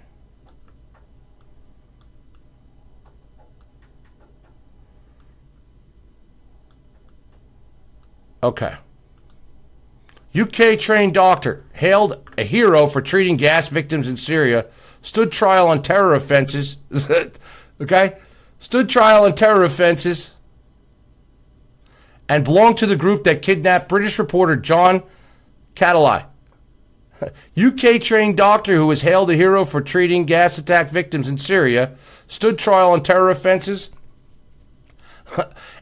Okay. UK trained doctor, hailed a hero for treating gas victims in Syria, stood trial on terror offenses. Okay? Stood trial on terror offenses and belonged to the group that kidnapped British reporter John Catalai. UK trained doctor who was hailed a hero for treating gas attack victims in Syria, stood trial on terror offenses,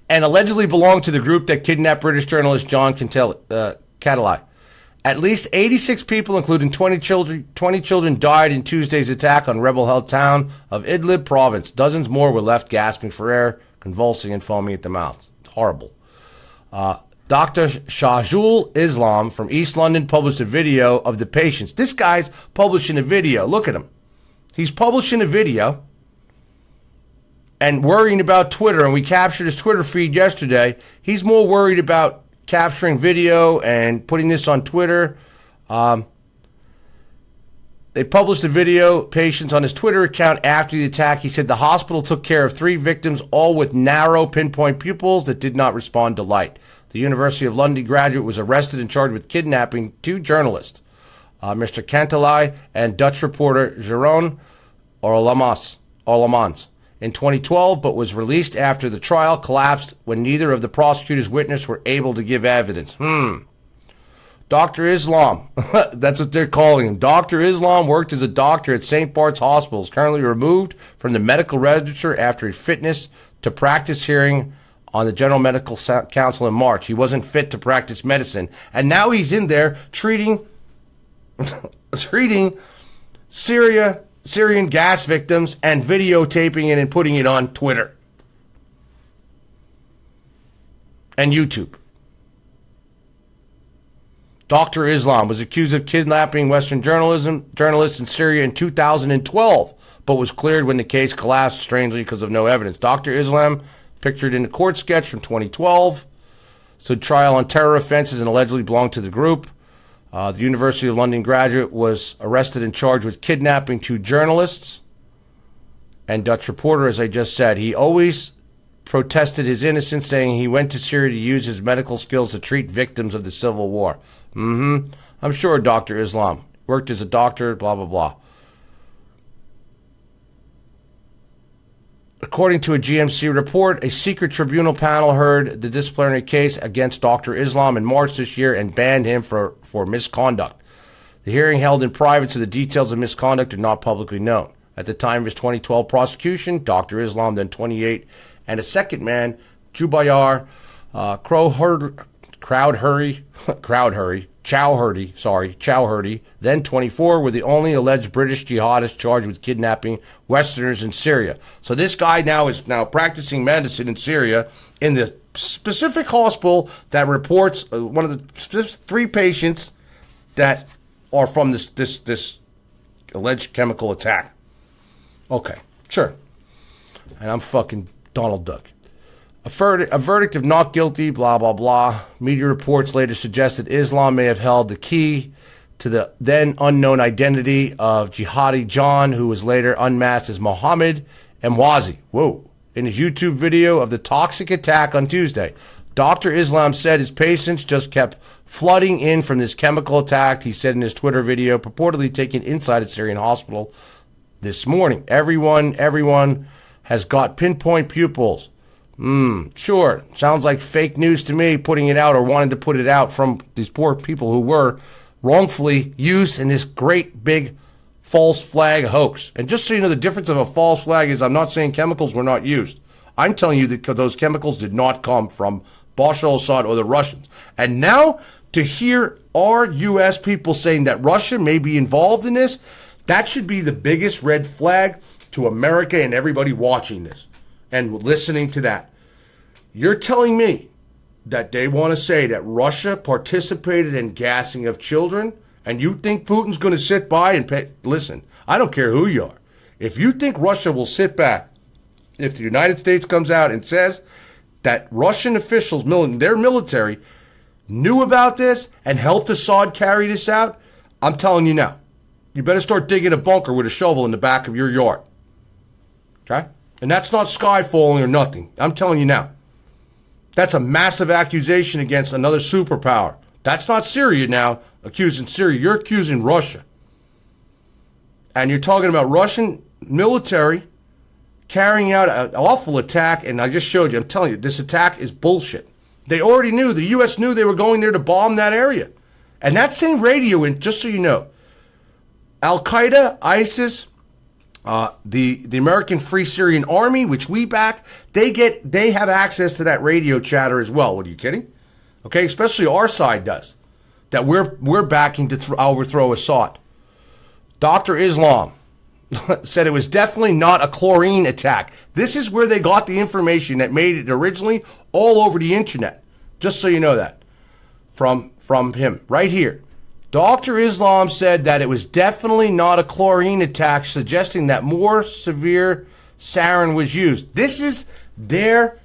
and allegedly belonged to the group that kidnapped British journalist John Catalai. At least 86 people, including 20 children, died in Tuesday's attack on rebel-held town of Idlib province. Dozens more were left gasping for air, convulsing and foaming at the mouth. It's horrible. Dr. Shahjul Islam from East London published a video of the patients. This guy's publishing a video. Look at him. He's publishing a video and worrying about Twitter. And we captured his Twitter feed yesterday. He's more worried about capturing video and putting this on Twitter. They published a video, patients, on his Twitter account after the attack. He said the hospital took care of 3 victims, all with narrow pinpoint pupils that did not respond to light. The University of London graduate was arrested and charged with kidnapping 2 journalists, Mr. Cantalai and Dutch reporter Jeroen Orlemans, in 2012, but was released after the trial collapsed when neither of the prosecutor's witnesses were able to give evidence. Dr. Islam, that's what they're calling him. Dr. Islam worked as a doctor at St. Bart's Hospital, is currently removed from the medical register after a fitness to practice hearing on the General Medical Council in March. He wasn't fit to practice medicine, and now he's in there treating Syrian gas victims and videotaping it and putting it on Twitter and YouTube. Dr. Islam was accused of kidnapping Western journalists in Syria in 2012, but was cleared when the case collapsed, strangely, because of no evidence. Dr. Islam, pictured in a court sketch from 2012, stood trial on terror offenses and allegedly belonged to the group. The University of London graduate was arrested and charged with kidnapping 2 journalists and Dutch reporter, as I just said. He always protested his innocence, saying he went to Syria to use his medical skills to treat victims of the civil war. I'm sure Dr. Islam worked as a doctor, blah, blah, blah. According to a GMC report, a secret tribunal panel heard the disciplinary case against Dr. Islam in March this year and banned him for misconduct. The hearing held in private, so the details of misconduct are not publicly known. At the time of his 2012 prosecution, Dr. Islam, then 28, and a second man, Jubayar Chowhurdy, then 24, were the only alleged British jihadists charged with kidnapping Westerners in Syria. So this guy is practicing medicine in Syria in the specific hospital that reports one of the 3 patients that are from this alleged chemical attack. Okay, sure. And I'm fucking Donald Duck. A verdict of not guilty, blah, blah, blah. Media reports later suggested Islam may have held the key to the then unknown identity of Jihadi John, who was later unmasked as Mohammed Mwazi. Whoa. In his YouTube video of the toxic attack on Tuesday, Dr. Islam said his patients just kept flooding in from this chemical attack, he said in his Twitter video, purportedly taken inside a Syrian hospital this morning. Everyone has got pinpoint pupils. Sure. Sounds like fake news to me, putting it out or wanting to put it out from these poor people who were wrongfully used in this great big false flag hoax. And just so you know, the difference of a false flag is I'm not saying chemicals were not used. I'm telling you that those chemicals did not come from Bashar al-Assad or the Russians. And now to hear our U.S. people saying that Russia may be involved in this, that should be the biggest red flag to America and everybody watching this and listening to that. You're telling me that they want to say that Russia participated in gassing of children, and you think Putin's going to sit by and pay? Listen, I don't care who you are. If you think Russia will sit back, if the United States comes out and says that Russian officials, their military, knew about this and helped Assad carry this out, I'm telling you now, you better start digging a bunker with a shovel in the back of your yard. Okay? And that's not sky falling or nothing. I'm telling you now. That's a massive accusation against another superpower. That's not Syria now, accusing Syria. You're accusing Russia. And you're talking about Russian military carrying out an awful attack, and I just showed you. I'm telling you, this attack is bullshit. They already knew. The U.S. knew they were going there to bomb that area. And that same radio, just so you know, Al-Qaeda, ISIS, the American Free Syrian Army, which we back, they have access to that radio chatter as well. What, are you kidding? Okay, especially our side does. That we're backing to overthrow Assad. Dr. Islam said it was definitely not a chlorine attack. This is where they got the information that made it originally all over the internet. Just so you know that. From him, right here. Dr. Islam said that it was definitely not a chlorine attack, suggesting that more severe sarin was used. This is their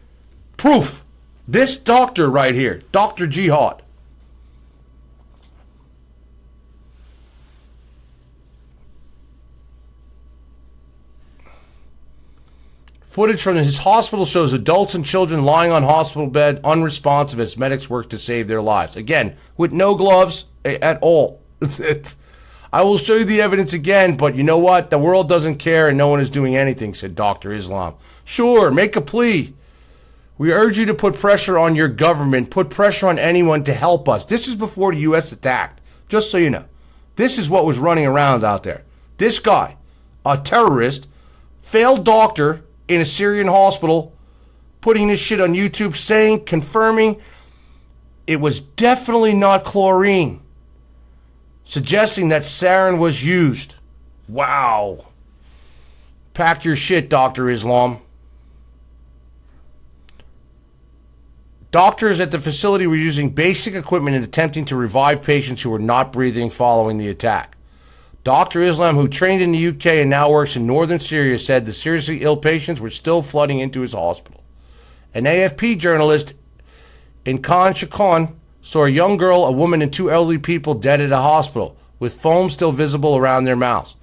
proof. This doctor right here, Dr. Jihad. Footage from his hospital shows adults and children lying on hospital bed, unresponsive as medics work to save their lives. Again, with no gloves at all. I will show you the evidence again, but you know what? The world doesn't care and no one is doing anything, said Dr. Islam. Sure, make a plea. We urge you to put pressure on your government, put pressure on anyone to help us. This is before the U.S. attacked, just so you know. This is what was running around out there. This guy, a terrorist, failed doctor in a Syrian hospital, putting this shit on YouTube, saying, confirming it was definitely not chlorine, suggesting that sarin was used. Wow. Pack your shit, Dr. Islam. Doctors at the facility were using basic equipment and attempting to revive patients who were not breathing following the attack. Dr. Islam, who trained in the UK and now works in northern Syria, said the seriously ill patients were still flooding into his hospital. An AFP journalist in Khan Shakhan saw a young girl, a woman, and two elderly people dead at a hospital, with foam still visible around their mouths.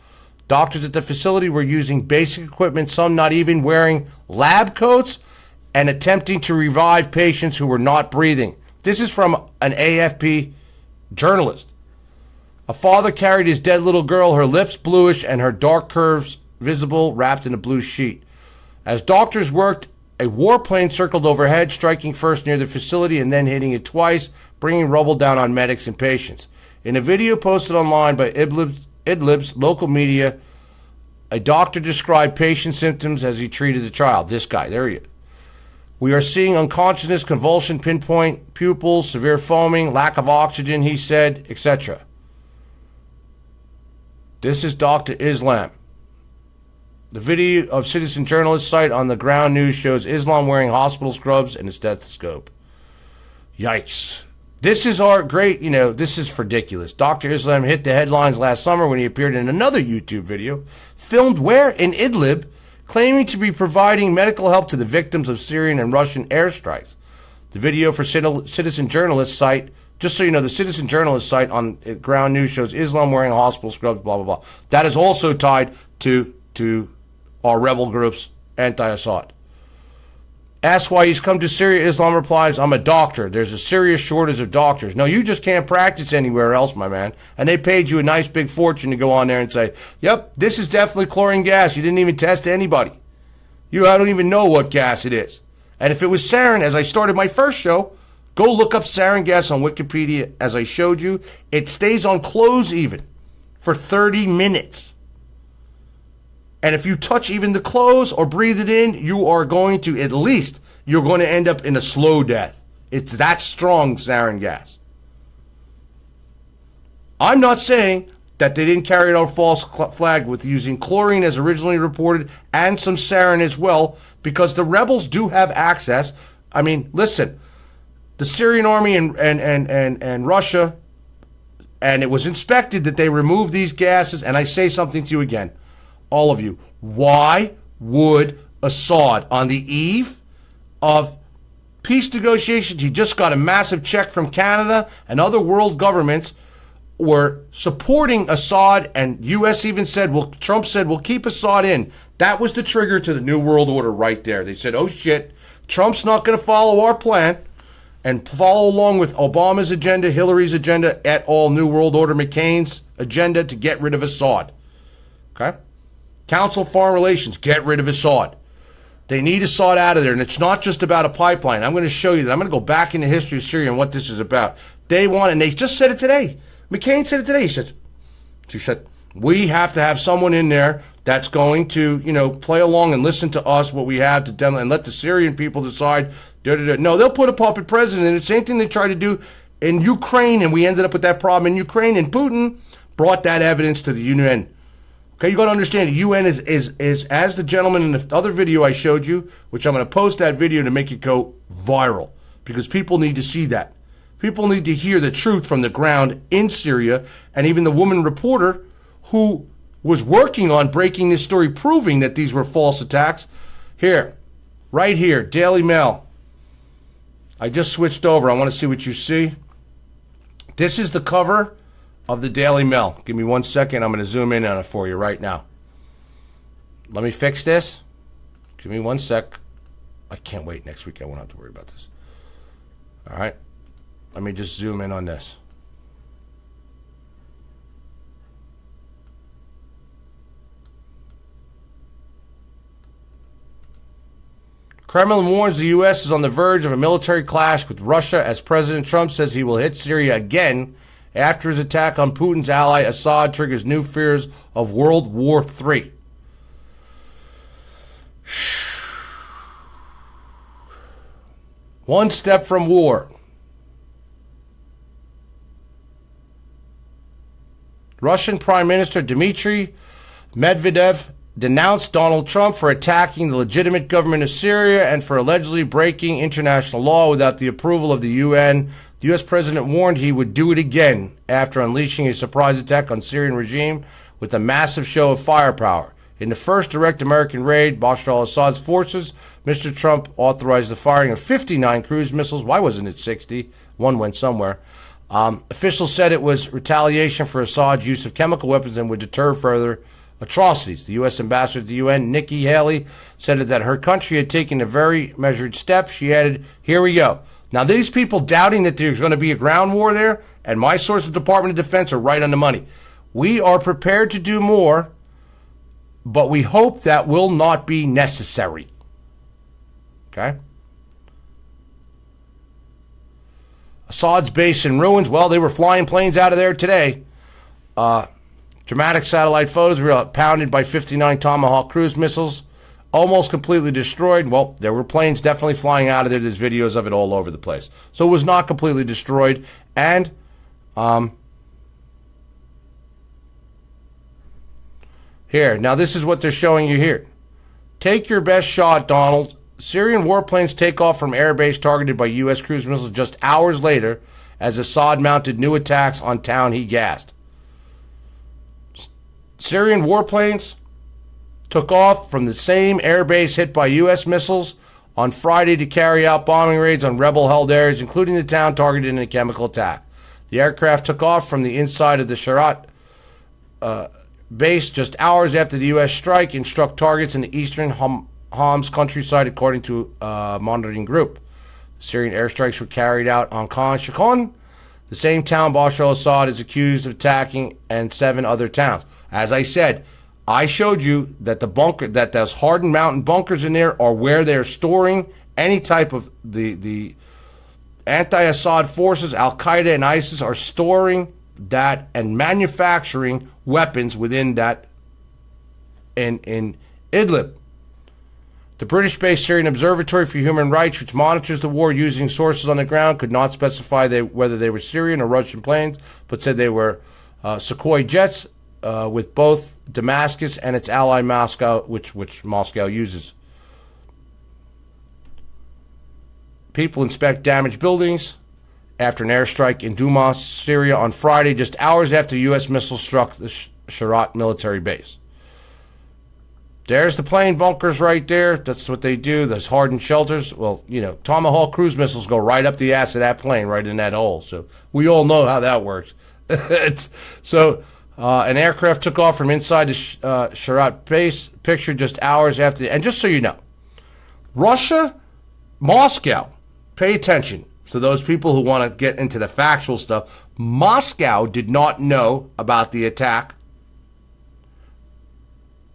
Doctors at the facility were using basic equipment, some not even wearing lab coats, and attempting to revive patients who were not breathing. This is from an AFP journalist. A father carried his dead little girl, her lips bluish and her dark curves visible, wrapped in a blue sheet. As doctors worked, a warplane circled overhead, striking first near the facility and then hitting it twice, bringing rubble down on medics and patients. In a video posted online by Idlib's local media, a doctor described patient symptoms as he treated the child. This guy, there he is. We are seeing unconsciousness, convulsion, pinpoint pupils, severe foaming, lack of oxygen, he said, etc. This is Dr. Islam. The video of citizen journalist site on the ground news shows Islam wearing hospital scrubs and a stethoscope. Yikes. This is our great, this is ridiculous. Dr. Islam hit the headlines last summer when he appeared in another YouTube video filmed where? In Idlib, claiming to be providing medical help to the victims of Syrian and Russian airstrikes. The video for Citizen Journalist site, just so you know, the Citizen Journalist site on Ground News shows Islam wearing hospital scrubs, blah, blah, blah. That is also tied to our rebel groups, anti-Assad. Asked why he's come to Syria, Islam replies, I'm a doctor. There's a serious shortage of doctors. No, you just can't practice anywhere else, my man. And they paid you a nice big fortune to go on there and say, yep, this is definitely chlorine gas. You didn't even test anybody. I don't even know what gas it is. And if it was sarin, as I started my first show, go look up sarin gas on Wikipedia. As I showed you, it stays on clothes even for 30 minutes. And if you touch even the clothes or breathe it in, you're going to end up in a slow death. It's that strong, sarin gas. I'm not saying that they didn't carry out a false flag with using chlorine as originally reported and some sarin as well, because the rebels do have access. I mean, listen, the Syrian army and Russia, and it was inspected that they removed these gases, and I say something to you again. All of you, why would Assad, on the eve of peace negotiations, he just got a massive check from Canada and other world governments, were supporting Assad, and U.S. even said, well, Trump said, we'll keep Assad in. That was the trigger to the New World Order right there. They said, oh shit, Trump's not going to follow our plan and follow along with Obama's agenda, Hillary's agenda, et al., New World Order, McCain's agenda to get rid of Assad. Okay? Council of Foreign Relations, get rid of Assad. They need Assad out of there, and it's not just about a pipeline. I'm going to show you that. I'm going to go back in the history of Syria and what this is about. They want, and they just said it today. McCain said it today. She said, we have to have someone in there that's going to, play along and listen to us, what we have to demo, and let the Syrian people decide. No, they'll put a puppet president in. It's the same thing they tried to do in Ukraine, and we ended up with that problem in Ukraine, and Putin brought that evidence to the UN. Okay, you got to understand, the UN is, as the gentleman in the other video I showed you, which I'm going to post that video to make it go viral, because people need to see that. People need to hear the truth from the ground in Syria, and even the woman reporter who was working on breaking this story, proving that these were false attacks. Here, right here, Daily Mail. I just switched over. I want to see what you see. This is the cover of the Daily Mail. Give me 1 second. I'm going to zoom in on it for you right now. Let me fix this. Give me 1 sec. I can't wait. Next week I won't have to worry about this. All right. Let me just zoom in on this. Kremlin warns the U.S. is on the verge of a military clash with Russia as President Trump says he will hit Syria again after his attack on Putin's ally Assad triggers new fears of World War III. One step from war. Russian Prime Minister Dmitry Medvedev denounced Donald Trump for attacking the legitimate government of Syria and for allegedly breaking international law without the approval of the UN. The U.S. president warned he would do it again after unleashing a surprise attack on Syrian regime with a massive show of firepower. In the first direct American raid, Bashar al-Assad's forces, Mr. Trump authorized the firing of 59 cruise missiles. Why wasn't it 60? One went somewhere. Officials said it was retaliation for Assad's use of chemical weapons and would deter further atrocities. The U.S. ambassador to the UN, Nikki Haley, said that her country had taken a very measured step. She added, here we go. Now, these people doubting that there's going to be a ground war there, and my source of Department of Defense are right on the money. We are prepared to do more, but we hope that will not be necessary. Okay? Assad's base in ruins. Well, they were flying planes out of there today. Dramatic satellite photos were pounded by 59 Tomahawk cruise missiles, almost completely destroyed. Well, there were planes definitely flying out of there. There's videos of it all over the place. So it was not completely destroyed. And here, now this is what they're showing you here. Take your best shot, Donald. Syrian warplanes take off from airbase targeted by U.S. cruise missiles just hours later as Assad mounted new attacks on town he gassed. Syrian warplanes took off from the same airbase hit by U.S. missiles on Friday to carry out bombing raids on rebel-held areas, including the town targeted in a chemical attack. The aircraft took off from the inside of the Sharat base just hours after the U.S. strike and struck targets in the eastern Homs countryside, according to a monitoring group. The Syrian airstrikes were carried out on Khan Shakon, the same town Bashar al-Assad is accused of attacking, and 7 other towns. As I said, I showed you that that those hardened mountain bunkers in there are where they're storing any type of the anti-Assad forces. Al-Qaeda and ISIS are storing that and manufacturing weapons within that in Idlib. The British-based Syrian Observatory for Human Rights, which monitors the war using sources on the ground, could not specify whether they were Syrian or Russian planes, but said they were Sukhoi jets with both Damascus and its ally Moscow, which Moscow uses. People inspect damaged buildings after an airstrike in Dumas, Syria on Friday, just hours after U.S. missiles struck the Sharat military base. There's the plane bunkers right there. That's what they do, those hardened shelters. Well, you know, Tomahawk cruise missiles go right up the ass of that plane, right in that hole. So we all know how that works. An aircraft took off from inside the Sharat base, pictured just hours after. And just so you know, Russia, Moscow, pay attention to those people who want to get into the factual stuff. Moscow did not know about the attack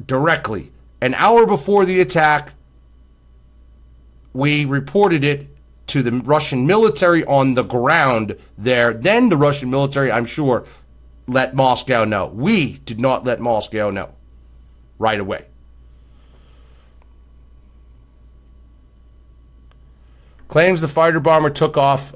directly. An hour before the attack, we reported it to the Russian military on the ground there. Then the Russian military, I'm sure, let Moscow know. We did not let Moscow know right away. Claims the fighter bomber took off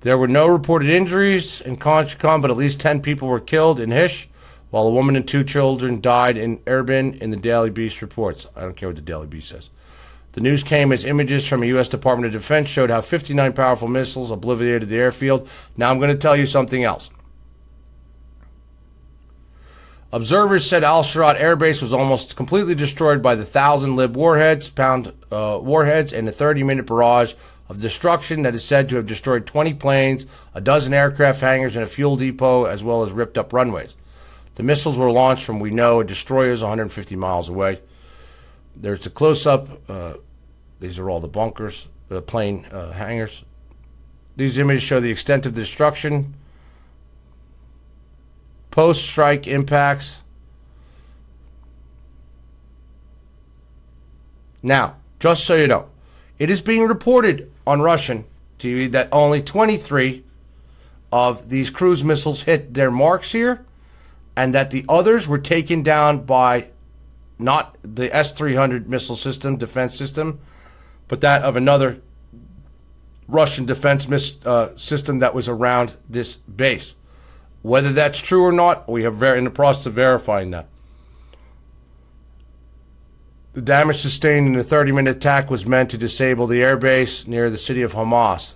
There were no reported injuries in Khan, but at least 10 people were killed in Hish, while a woman and 2 children died in Erbil, in the Daily Beast reports. I don't care what the Daily Beast says. The news came as images from the U.S. Department of Defense showed how 59 powerful missiles obliterated the airfield. Now I'm going to tell you something else. Observers said Al-Sharat Air Base was almost completely destroyed by the 1,000 Lib warheads and the 30-minute barrage of destruction that is said to have destroyed 20 planes, a dozen aircraft hangars, and a fuel depot, as well as ripped up runways. The missiles were launched from, we know, a destroyer 150 miles away. There's a close-up. These are all the bunkers, the plane hangars. These images show the extent of the destruction, post-strike impacts. Now, just so you know, it is being reported on Russian TV that only 23 of these cruise missiles hit their marks here, and that the others were taken down by not the S-300 missile system, defense system, but that of another Russian defense system that was around this base. Whether that's true or not, we are in the process of verifying that. The damage sustained in the 30-minute attack was meant to disable the airbase near the city of Hamas.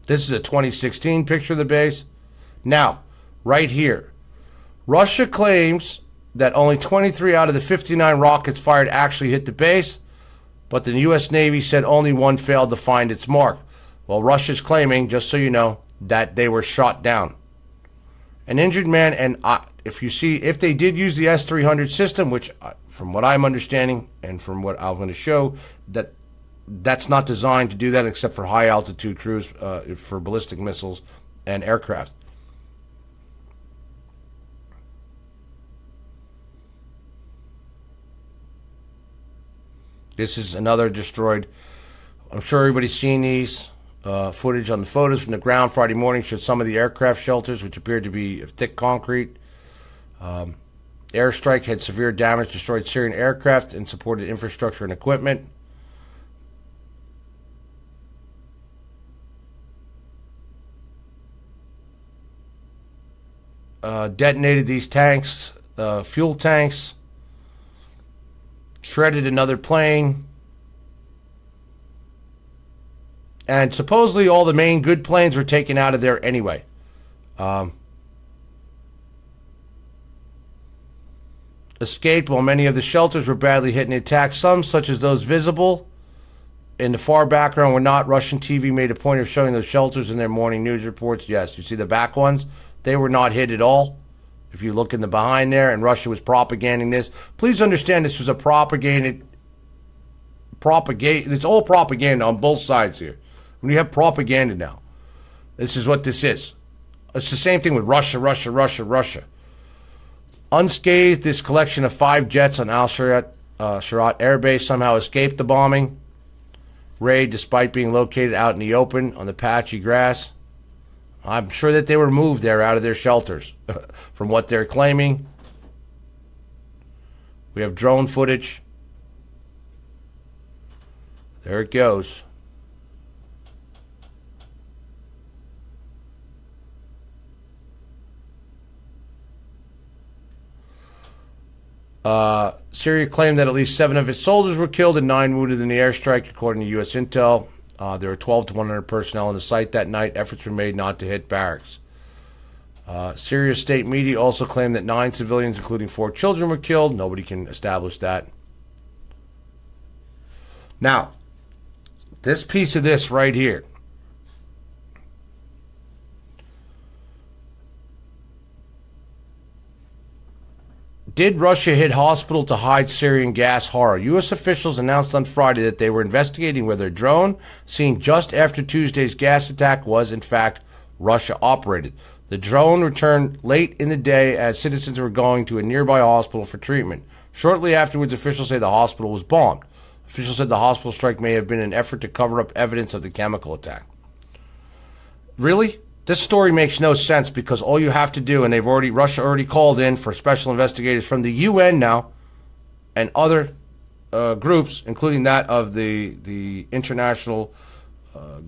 This is a 2016 picture of the base. Now, right here, Russia claims that only 23 out of the 59 rockets fired actually hit the base, but the U.S. Navy said only one failed to find its mark. Well, Russia's claiming, just so you know, that they were shot down. An injured man, and if they did use the S-300 system, which from what I'm understanding and from what I'm going to show, that's not designed to do that except for high altitude cruise for ballistic missiles and aircraft. This is another destroyed. I'm sure everybody's seen these. Footage on the photos from the ground Friday morning showed some of the aircraft shelters, which appeared to be of thick concrete. airstrike had severe damage, destroyed Syrian aircraft, and supported infrastructure and equipment. Detonated these tanks, fuel tanks, shredded another plane, and supposedly all the main good planes were taken out of there anyway. Escaped while many of the shelters were badly hit in the attack. Some, such as those visible in the far background, were not. Russian TV made a point of showing those shelters in their morning news reports. Yes, you see the back ones? They were not hit at all. If you look in the behind there, and Russia was propagating this. Please understand this was a propaganda. It's all propaganda on both sides here. When you have propaganda now, this is what this is. It's the same thing with Russia. Unscathed, this collection of 5 jets on Al-Sharat Air Base somehow escaped the bombing raid despite being located out in the open on the patchy grass. I'm sure that they were moved there out of their shelters from what they're claiming. We have drone footage. There it goes. Syria claimed that at least 7 of its soldiers were killed and 9 wounded in the airstrike, according to U.S. intel. There were 12 to 100 personnel on the site that night. Efforts were made not to hit barracks. Syria's state media also claimed that 9 civilians, including 4 children, were killed. Nobody can establish that. Now, this piece of this right here. Did Russia hit hospital to hide Syrian gas horror? U.S. officials announced on Friday that they were investigating whether a drone seen just after Tuesday's gas attack was, in fact, Russia-operated. The drone returned late in the day as citizens were going to a nearby hospital for treatment. Shortly afterwards, officials say the hospital was bombed. Officials said the hospital strike may have been an effort to cover up evidence of the chemical attack. Really? This story makes no sense because all you have to do, and Russia already called in for special investigators from the UN now and other groups, including that of the International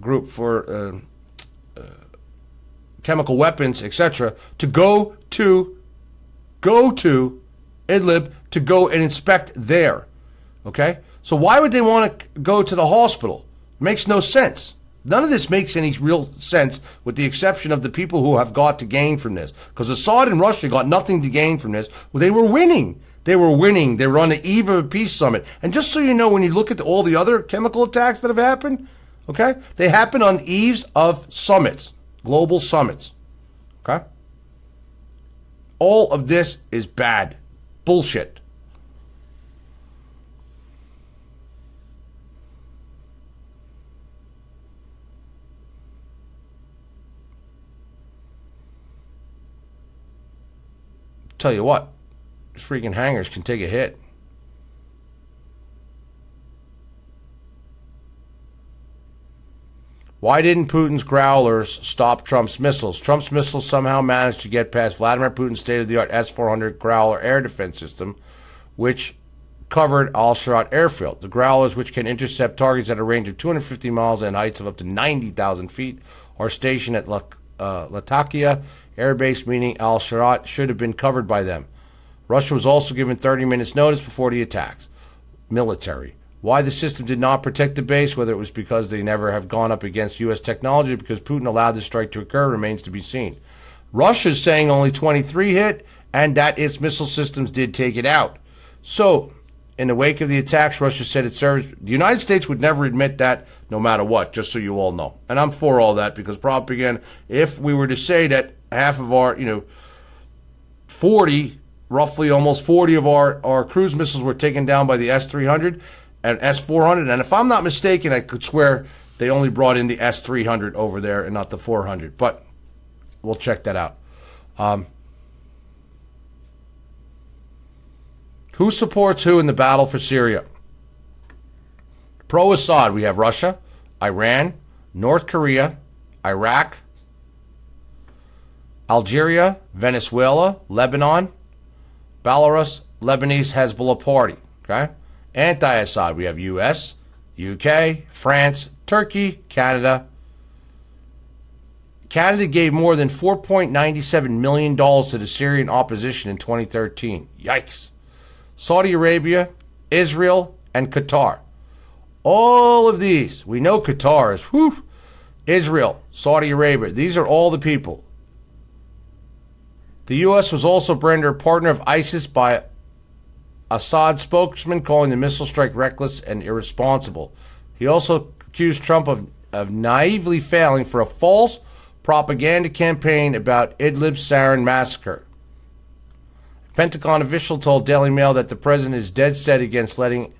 Group for Chemical Weapons, etc., to go to Idlib to go and inspect there. Okay? So why would they want to go to the hospital? It makes no sense. None of this makes any real sense with the exception of the people who have got to gain from this. Because Assad and Russia got nothing to gain from this. Well, they were winning. They were on the eve of a peace summit. And just so you know, when you look at all the other chemical attacks that have happened, okay, they happen on eves of summits, global summits. Okay? All of this is bad. Bullshit. Tell you what, these freaking hangars can take a hit. Why didn't Putin's Growlers stop Trump's missiles? Trump's missiles somehow managed to get past Vladimir Putin's state-of-the-art S-400 Growler air defense system, which covered Al-Sharat airfield. The Growlers, which can intercept targets at a range of 250 miles and heights of up to 90,000 feet, are stationed at Latakia Air Base, meaning Al-Sharat should have been covered by them. Russia was also given 30 minutes notice before the attacks. Military. Why the system did not protect the base, whether it was because they never have gone up against U.S. technology or because Putin allowed the strike to occur, remains to be seen. Russia's saying only 23 hit and that its missile systems did take it out. So, in the wake of the attacks, Russia said its service. The United States would never admit that no matter what, just so you all know. And I'm for all that because propaganda, if we were to say that half of our, 40, roughly almost 40 of our cruise missiles were taken down by the S-300 and S-400. And if I'm not mistaken, I could swear they only brought in the S-300 over there and not the 400. But we'll check that out. Who supports who in the battle for Syria? Pro-Assad, we have Russia, Iran, North Korea, Iraq, Algeria, Venezuela, Lebanon, Belarus, Lebanese Hezbollah Party. Okay? Anti-Assad, we have U.S., UK, France, Turkey, Canada. Canada gave more than $4.97 million to the Syrian opposition in 2013. Yikes. Saudi Arabia, Israel, and Qatar. All of these, we know Qatar is, whew, Israel, Saudi Arabia, these are all the people. The U.S. was also branded a partner of ISIS by Assad spokesman, calling the missile strike reckless and irresponsible. He also accused Trump of naively failing for a false propaganda campaign about Idlib's sarin massacre. A Pentagon official told Daily Mail that the president is dead set against letting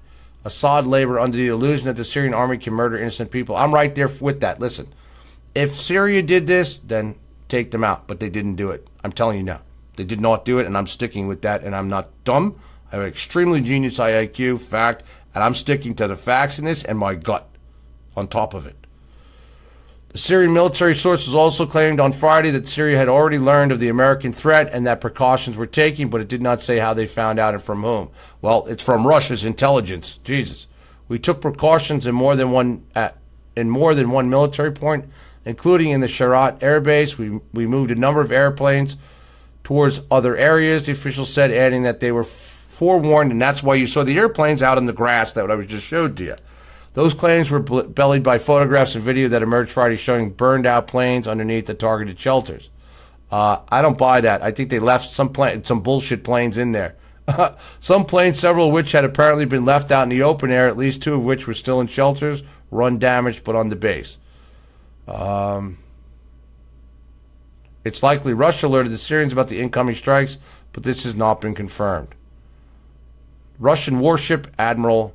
Assad labor under the illusion that the Syrian army can murder innocent people. I'm right there with that. Listen, if Syria did this, then take them out. But they didn't do it. I'm telling you now. They did not do it, and I'm sticking with that, and I'm not dumb. I have an extremely genius IQ, fact, and I'm sticking to the facts in this and my gut on top of it. The Syrian military sources also claimed on Friday that Syria had already learned of the American threat and that precautions were taken, but it did not say how they found out and from whom. Well, it's from Russia's intelligence. Jesus. We took precautions in more than one military point, including in the Sharat air base. We moved a number of airplanes towards other areas, the official said, adding that they were forewarned, and that's why you saw the airplanes out in the grass that I was just showed to you. Those claims were bellied by photographs and video that emerged Friday showing burned out planes underneath the targeted shelters. I don't buy that. I think they left some bullshit planes in there. Some planes, several of which had apparently been left out in the open air, at least two of which were still in shelters, were undamaged but on the base. It's likely Russia alerted the Syrians about the incoming strikes, but this has not been confirmed. Russian warship Admiral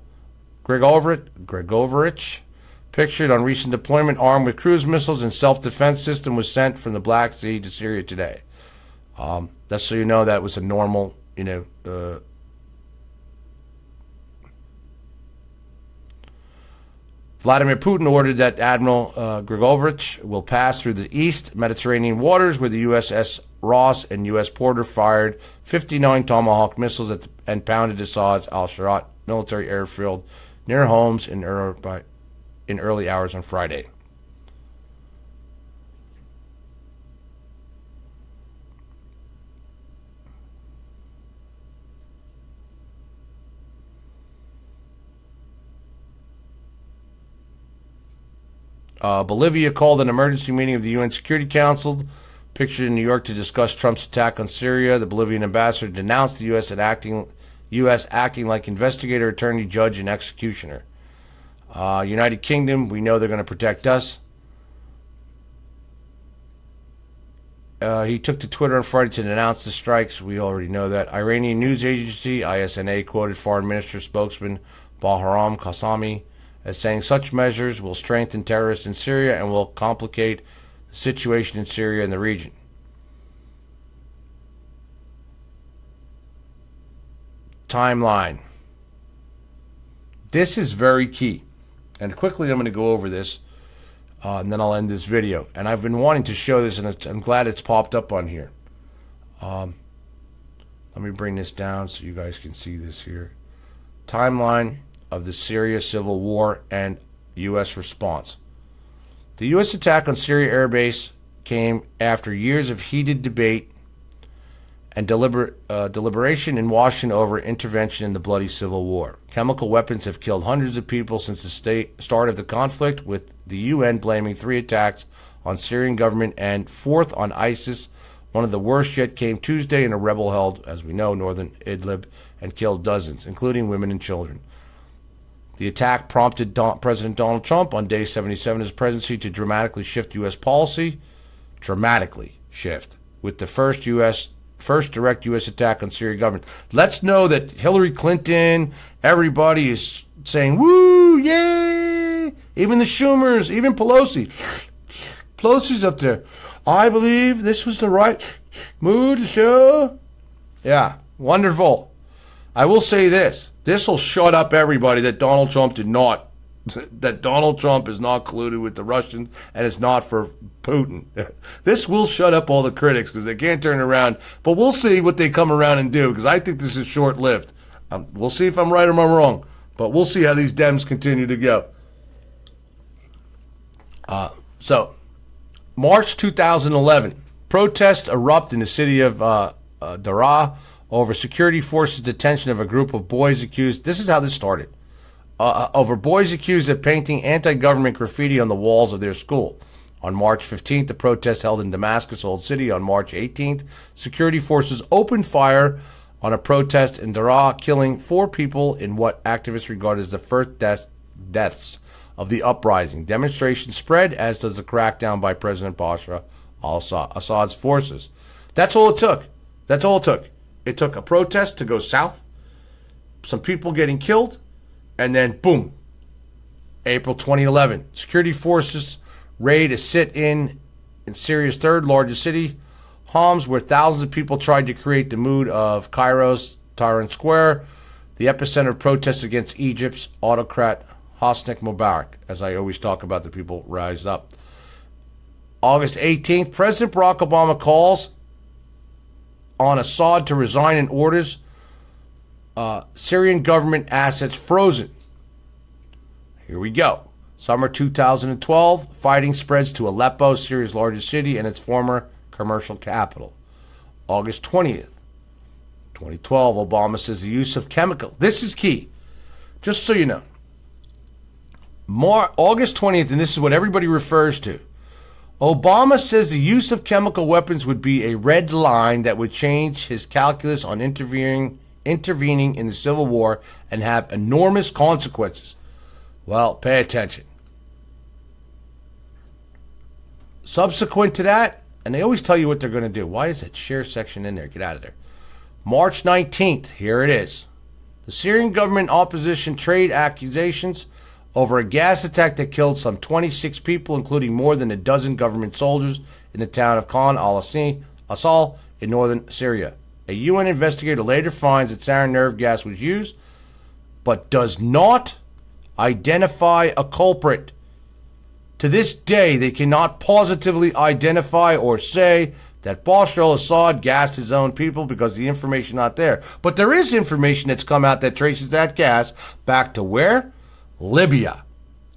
Grigorovich, pictured on recent deployment armed with cruise missiles and self-defense system, was sent from the Black Sea to Syria today. That's so you know that was a normal, Vladimir Putin ordered that Admiral Grigorovich will pass through the East Mediterranean waters, where the USS Ross and U.S. Porter fired 59 Tomahawk missiles and pounded Assad's al-Sharat military airfield near Homs in early hours on Friday. Bolivia called an emergency meeting of the UN Security Council, pictured in New York, to discuss Trump's attack on Syria. The Bolivian ambassador denounced the U.S. acting like investigator, attorney, judge, and executioner. United Kingdom, we know they're going to protect us. He took to Twitter on Friday to denounce the strikes. We already know that. Iranian news agency ISNA quoted Foreign Minister spokesman Bahram Qasami as saying such measures will strengthen terrorists in Syria and will complicate the situation in Syria and the region. Timeline. This is very key. And quickly I'm going to go over this, and then I'll end this video. And I've been wanting to show this, and I'm glad it's popped up on here. Let me bring this down so you guys can see this here. Timeline of the Syria civil war and U.S. response. The U.S. attack on Syria air base came after years of heated debate and deliberation in Washington over intervention in the bloody civil war. Chemical weapons have killed hundreds of people since the start of the conflict, with the UN blaming 3 attacks on Syrian government and 4th on ISIS. One of the worst yet came Tuesday in a rebel-held, as we know, northern Idlib, and killed dozens, including women and children. The attack prompted President Donald Trump on day 77 of his presidency to dramatically shift U.S. policy, with the first direct U.S. attack on Syrian government. Let's know that Hillary Clinton, everybody is saying, woo, yay, even the Schumers, even Pelosi. Pelosi's up there. I believe this was the right move to show. Yeah, wonderful. I will say this. This will shut up everybody that Donald Trump did not that Donald Trump is not colluded with the Russians and it's not for Putin. This will shut up all the critics because they can't turn around. But we'll see what they come around and do because I think this is short-lived. We'll see if I'm right or I'm wrong. But we'll see how these Dems continue to go. So, March 2011, protests erupt in the city of Daraa over security forces' detention of a group of boys accused. This is how this started. Over boys accused of painting anti-government graffiti on the walls of their school. On March 15th, the protest held in Damascus, Old City. On March 18th, security forces opened fire on a protest in Daraa, killing 4 people in what activists regard as the first deaths of the uprising. Demonstrations spread, as does the crackdown by President Bashar al-Assad's forces. That's all it took. That's all it took. It took a protest to go south, some people getting killed, and then, boom, April 2011. Security forces raid a sit-in in Syria's third largest city, Homs, where thousands of people tried to create the mood of Cairo's Tahrir Square, the epicenter of protests against Egypt's autocrat Hosni Mubarak. As I always talk about, the people rise up. August 18th, President Barack Obama calls on Assad to resign and orders Syrian government assets frozen. Here we go. Summer 2012, fighting spreads to Aleppo, Syria's largest city, and its former commercial capital. August 20th, 2012, Obama says the use of chemical. This is key. Just so you know. August 20th, and this is what everybody refers to. Obama says the use of chemical weapons would be a red line that would change his calculus on intervening in the Civil War and have enormous consequences. Well, pay attention. Subsequent to that, and they always tell you what they're going to do. Why is that share section in there? Get out of there. March 19th, here it is. The Syrian government opposition trade accusations over a gas attack that killed some 26 people, including more than a dozen government soldiers in the town of Khan al-Assal in northern Syria. A UN investigator later finds that sarin nerve gas was used, but does not identify a culprit. To this day, they cannot positively identify or say that Bashar al-Assad gassed his own people because the information not there. But there is information that's come out that traces that gas back to where? Libya.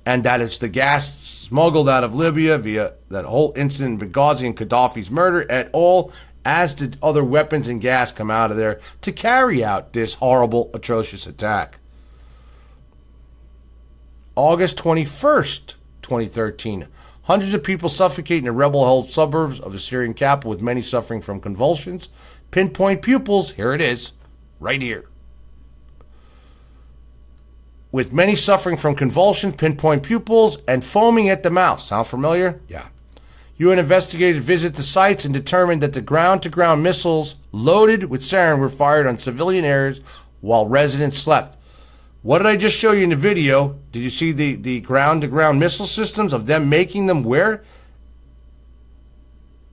And that it's the gas smuggled out of Libya via that whole incident in Benghazi and Gaddafi's murder et al., as did other weapons and gas come out of there to carry out this horrible, atrocious attack. August 21st, 2013. Hundreds of people suffocate in the rebel-held suburbs of the Syrian capital, with many suffering from convulsions. Pinpoint pupils, here it is, right here. With many suffering from convulsions, pinpoint pupils, and foaming at the mouth. Sound familiar? Yeah. UN investigators visit the sites and determined that the ground-to-ground missiles loaded with sarin were fired on civilian areas while residents slept. What did I just show you in the video? Did you see the ground-to-ground missile systems of them making them where?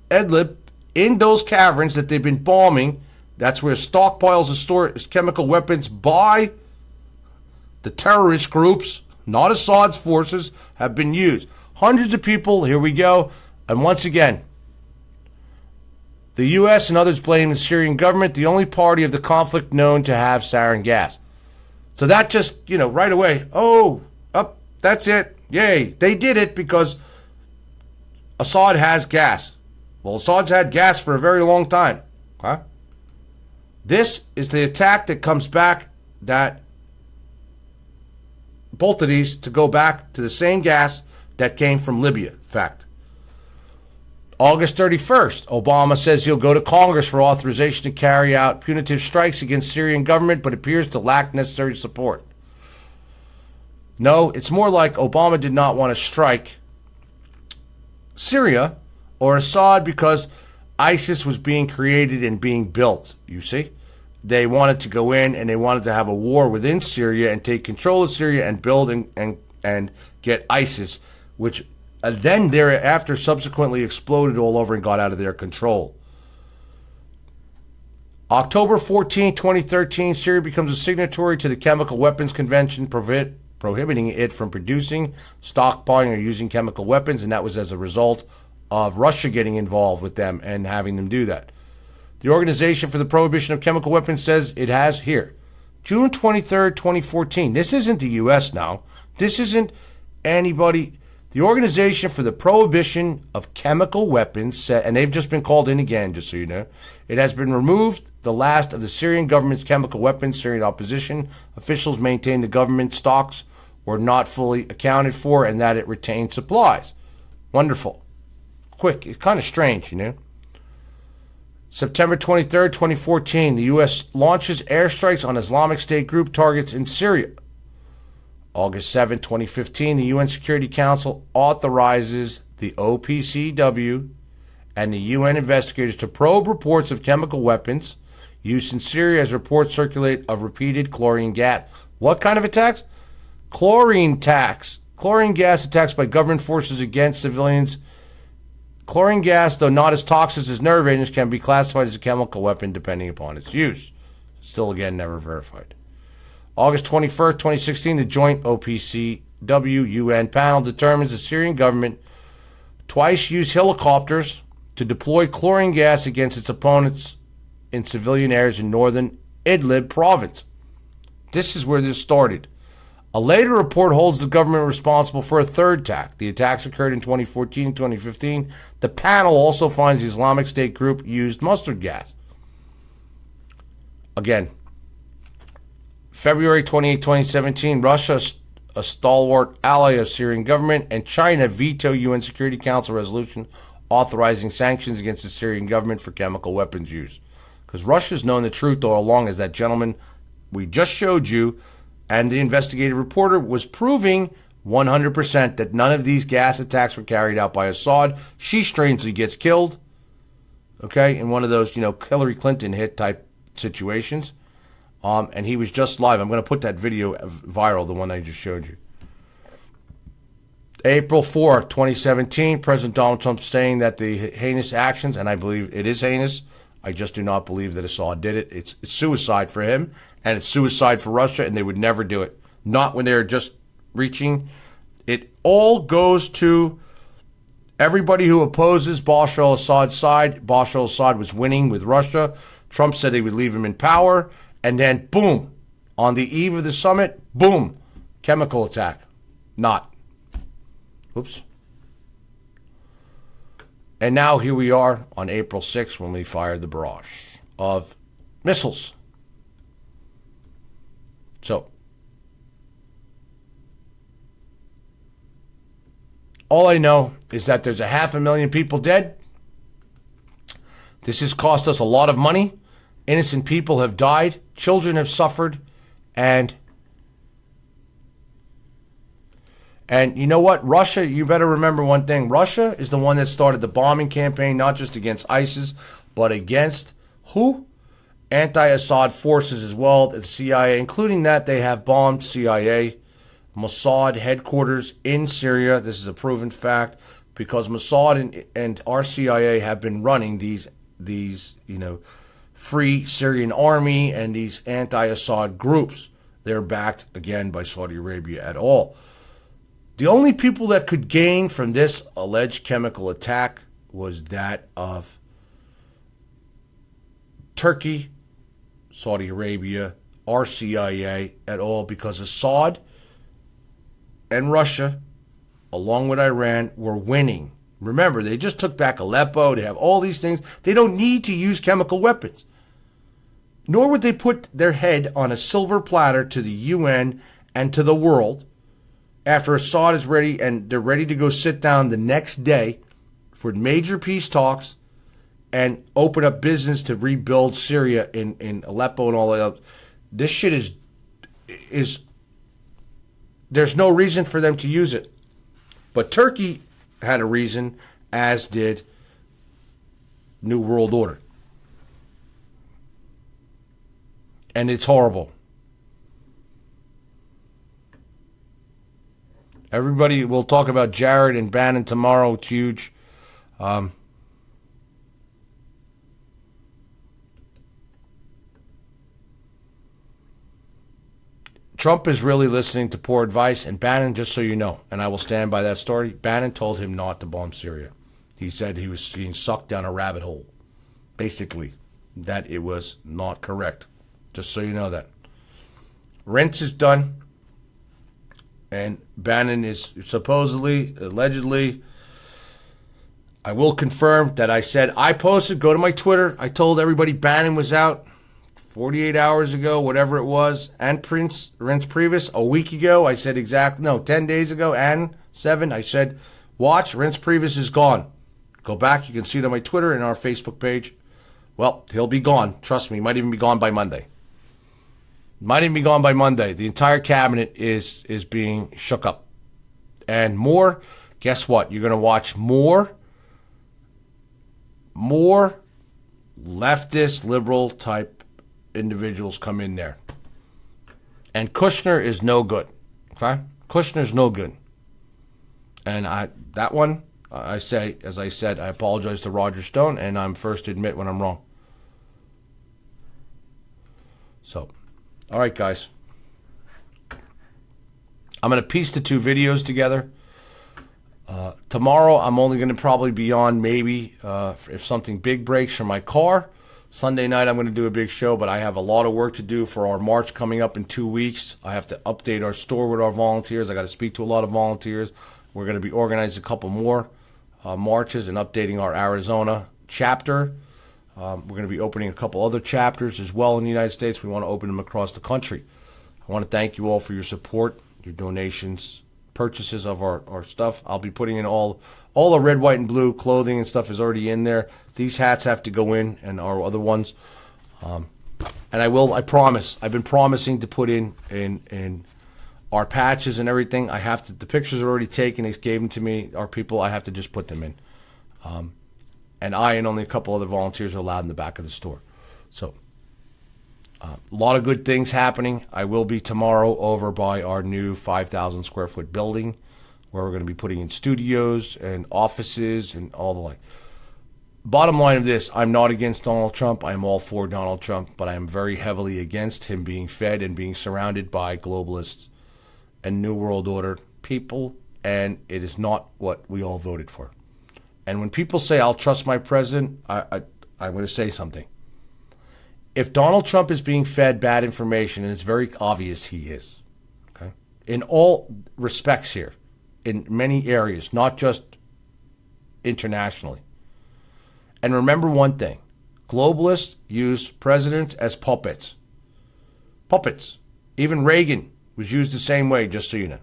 Idlib, in those caverns that they've been bombing. That's where stockpiles of stored chemical weapons by the terrorist groups, not Assad's forces, have been used. Hundreds of people, here we go. And once again, the U.S. and others blame the Syrian government, the only party of the conflict known to have sarin gas. So that just, right away, that's it. Yay. They did it because Assad has gas. Well, Assad's had gas for a very long time. Okay? This is the attack that comes back, that both of these to go back to the same gas that came from Libya, in fact. August 31st, Obama says he'll go to Congress for authorization to carry out punitive strikes against Syrian government, but appears to lack necessary support. No, it's more like Obama did not want to strike Syria or Assad because ISIS was being created and being built, you see. They wanted to go in and they wanted to have a war within Syria and take control of Syria and build and get ISIS, which then thereafter subsequently exploded all over and got out of their control. October 14, 2013, Syria becomes a signatory to the Chemical Weapons Convention, prohibiting it from producing, stockpiling, or using chemical weapons, and that was as a result of Russia getting involved with them and having them do that. The Organization for the Prohibition of Chemical Weapons says it has here, June 23rd, 2014. This isn't the U.S. now. This isn't anybody. The Organization for the Prohibition of Chemical Weapons said, and they've just been called in again, just so you know, it has been removed the last of the Syrian government's chemical weapons. Syrian opposition officials maintain the government stocks were not fully accounted for and that it retained supplies. Wonderful. Quick. It's kind of strange, you know. September 23rd, 2014, the U.S. launches airstrikes on Islamic State group targets in Syria. August 7, 2015, the UN Security Council authorizes the OPCW and the UN investigators to probe reports of chemical weapons used in Syria as reports circulate of repeated chlorine gas. What kind of attacks? Chlorine attacks. Chlorine gas attacks by government forces against civilians. Chlorine gas, though not as toxic as nerve agents, can be classified as a chemical weapon depending upon its use. Still, again, never verified. August 21st, 2016, the joint OPCW-UN panel determines the Syrian government twice used helicopters to deploy chlorine gas against its opponents in civilian areas in northern Idlib province. This is where this started. A later report holds the government responsible for a third attack. The attacks occurred in 2014 and 2015. The panel also finds the Islamic State group used mustard gas. Again, February 28, 2017, Russia, a stalwart ally of Syrian government, and China veto UN Security Council resolution authorizing sanctions against the Syrian government for chemical weapons use. Because Russia's known the truth all along, as that gentleman we just showed you and the investigative reporter was proving 100% that none of these gas attacks were carried out by Assad. She strangely gets killed, okay, in one of those, Hillary Clinton hit type situations. And he was just live. I'm going to put that video viral, the one I just showed you. April 4th, 2017, President Donald Trump saying that the heinous actions, and I believe it is heinous, I just do not believe that Assad did it. It's suicide for him, and it's suicide for Russia, and they would never do it. Not when they're just reaching. It all goes to everybody who opposes Bashar al-Assad's side. Bashar al-Assad was winning with Russia. Trump said they would leave him in power, and then, boom, on the eve of the summit, boom, chemical attack. Not. Oops. And now here we are on April 6th when we fired the barrage of missiles. So, all I know is that there's 500,000 people dead. This has cost us a lot of money. Innocent people have died. Children have suffered. And you know what? Russia, you better remember one thing. Russia is the one that started the bombing campaign, not just against ISIS, but against who? Anti-Assad forces as well, the CIA, including that they have bombed CIA, Mossad headquarters in Syria. This is a proven fact because Mossad and our CIA have been running these Free Syrian Army and these anti-Assad groups. They're backed, again, by Saudi Arabia at all. The only people that could gain from this alleged chemical attack was that of Turkey, Saudi Arabia, our CIA at all, because Assad and Russia, along with Iran, were winning. Remember, they just took back Aleppo. They have all these things. They don't need to use chemical weapons. Nor would they put their head on a silver platter to the UN and to the world after Assad is ready and they're ready to go sit down the next day for major peace talks and open up business to rebuild Syria in Aleppo and all that. This shit is there's no reason for them to use it. But Turkey had a reason, as did New World Order. And it's horrible. Everybody will talk about Jared and Bannon tomorrow. It's huge. Trump is really listening to poor advice, and Bannon, just so you know, and I will stand by that story, Bannon told him not to bomb Syria. He said he was being sucked down a rabbit hole. Basically, that it was not correct. Just so you know that. Rents is done, and Bannon is supposedly, allegedly, I will confirm that I said, I posted, go to my Twitter, I told everybody Bannon was out 48 hours ago, whatever it was, and Rents Priebus a week ago. I said 10 days ago, and 7. I said, watch, Rents Priebus is gone. Go back, you can see it on my Twitter and our Facebook page. Well, he'll be gone. Trust me, he might even be gone by Monday. The entire cabinet is being shook up. And more, guess what? You're going to watch more leftist, liberal type individuals come in there. And Kushner is no good. Okay? Kushner's no good. And I say, as I said, I apologize to Roger Stone, and I'm first to admit when I'm wrong. So, all right, guys. I'm going to piece the two videos together. Tomorrow, I'm only going to probably be on maybe if something big breaks from my car. Sunday night, I'm going to do a big show, but I have a lot of work to do for our march coming up in 2 weeks. I have to update our store with our volunteers. I got to speak to a lot of volunteers. We're going to be organizing a couple more marches and updating our Arizona chapter. We're going to be opening a couple other chapters as well in the United States. We want to open them across the country. I want to thank you all for your support, your donations, purchases of our stuff. I'll be putting in all the red, white, and blue clothing and stuff is already in there. These hats have to go in, and our other ones. And I promise. I've been promising to put in our patches and everything. The pictures are already taken. They gave them to me. Our people, I have to just put them in. And I and only a couple other volunteers are allowed in the back of the store. So, a lot of good things happening. I will be tomorrow over by our new 5,000 square foot building where we're going to be putting in studios and offices and all the like. Bottom line of this, I'm not against Donald Trump. I'm all for Donald Trump, but I'm very heavily against him being fed and being surrounded by globalists and New World Order people, and it is not what we all voted for. And when people say, I'll trust my president, I'm going to say something. If Donald Trump is being fed bad information, and it's very obvious he is, okay, in all respects here, in many areas, not just internationally. And remember one thing, globalists use presidents as puppets. Puppets. Even Reagan was used the same way, just so you know.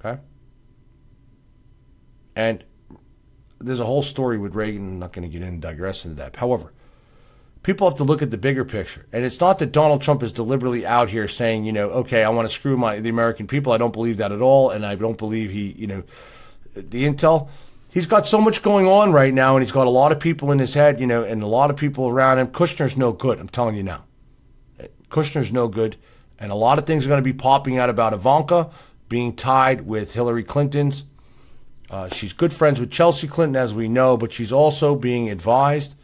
Okay? And there's a whole story with Reagan. I'm not going to get in and digress into that. However, people have to look at the bigger picture. And it's not that Donald Trump is deliberately out here saying, okay, I want to screw the American people. I don't believe that at all. And I don't believe the intel. He's got so much going on right now, and he's got a lot of people in his head, and a lot of people around him. Kushner's no good, I'm telling you now. Kushner's no good. And a lot of things are going to be popping out about Ivanka being tied with Hillary Clinton's. She's good friends with Chelsea Clinton, as we know, but she's also being advised.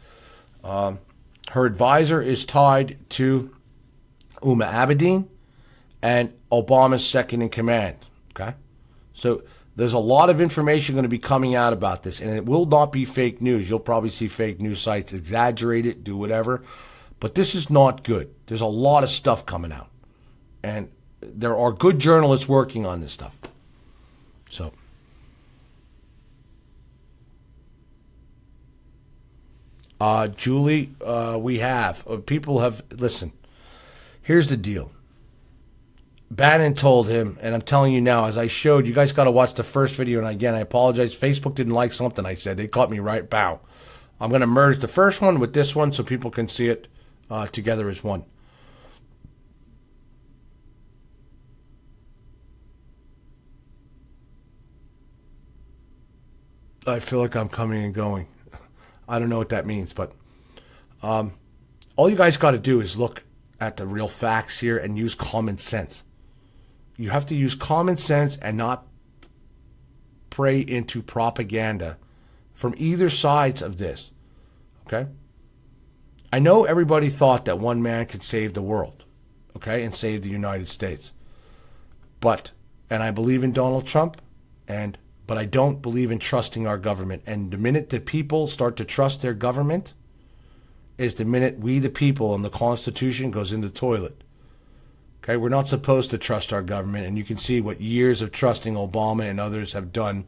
Her advisor is tied to Uma Abedin and Obama's second in command. Okay? So there's a lot of information going to be coming out about this, and it will not be fake news. You'll probably see fake news sites exaggerate it, do whatever. But this is not good. There's a lot of stuff coming out. And there are good journalists working on this stuff. So, Julie, we have. People have, listen, here's the deal. Bannon told him, and I'm telling you now, as I showed, you guys got to watch the first video, and again, I apologize. Facebook didn't like something I said. They caught me right, bow. I'm going to merge the first one with this one so people can see it together as one. I feel like I'm coming and going. I don't know what that means, but all you guys got to do is look at the real facts here and use common sense. You have to use common sense and not prey into propaganda from either sides of this. Okay? I know everybody thought that one man could save the world, okay, and save the United States. And I believe in Donald Trump, but I don't believe in trusting our government. And the minute the people start to trust their government is the minute we, the people, and the Constitution goes in the toilet. Okay, we're not supposed to trust our government, and you can see what years of trusting Obama and others have done,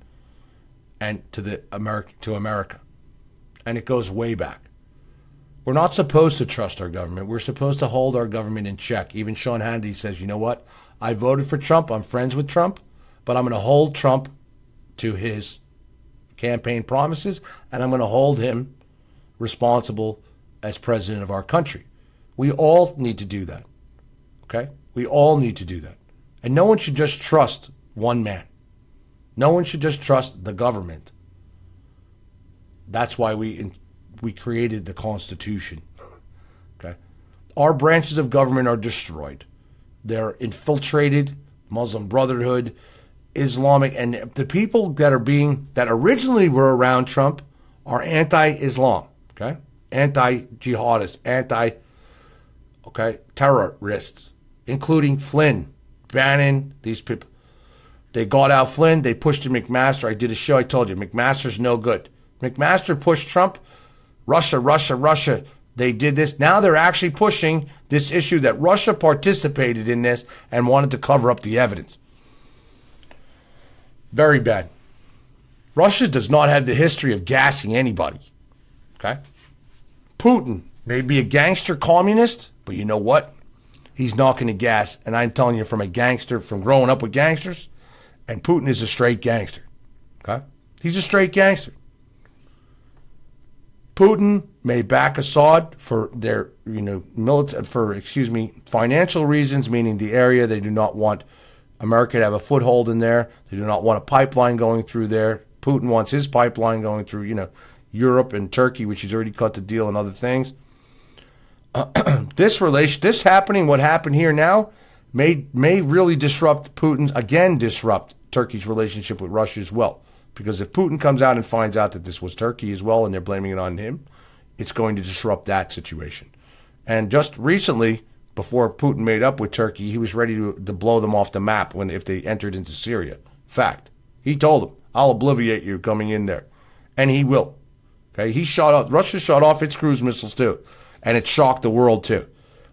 and to America, and it goes way back. We're not supposed to trust our government. We're supposed to hold our government in check. Even Sean Hannity says, you know what? I voted for Trump. I'm friends with Trump, but I'm going to hold Trump to his campaign promises, and I'm going to hold him responsible as president of our country. We all need to do that. Okay? We all need to do that. And no one should just trust one man. No one should just trust the government. That's why we created the Constitution. Okay? Our branches of government are destroyed. They're infiltrated, Muslim Brotherhood, Islamic, and the people that originally were around Trump are anti-Islam, okay? Anti-jihadists, terrorists, including Flynn, Bannon, these people. They got out Flynn, they pushed in McMaster. I did a show, I told you, McMaster's no good. McMaster pushed Trump, Russia. They did this. Now they're actually pushing this issue that Russia participated in this and wanted to cover up the evidence. Very bad. Russia does not have the history of gassing anybody. Okay? Putin may be a gangster communist, but you know what? He's not going to gas. And I'm telling you from a gangster, from growing up with gangsters, and Putin is a straight gangster. Okay? He's a straight gangster. Putin may back Assad for their, financial reasons, meaning the area. They do not want America to have a foothold in there. They do not want a pipeline going through there. Putin wants his pipeline going through, Europe and Turkey, which he's already cut the deal and other things. This happening, what happened here now, may really disrupt Turkey's relationship with Russia as well. Because if Putin comes out and finds out that this was Turkey as well and they're blaming it on him, it's going to disrupt that situation. And just recently, before Putin made up with Turkey, he was ready to blow them off the map if they entered into Syria. Fact. He told them, I'll obliviate you coming in there. And he will. Okay, Russia shot off its cruise missiles too. And it shocked the world too.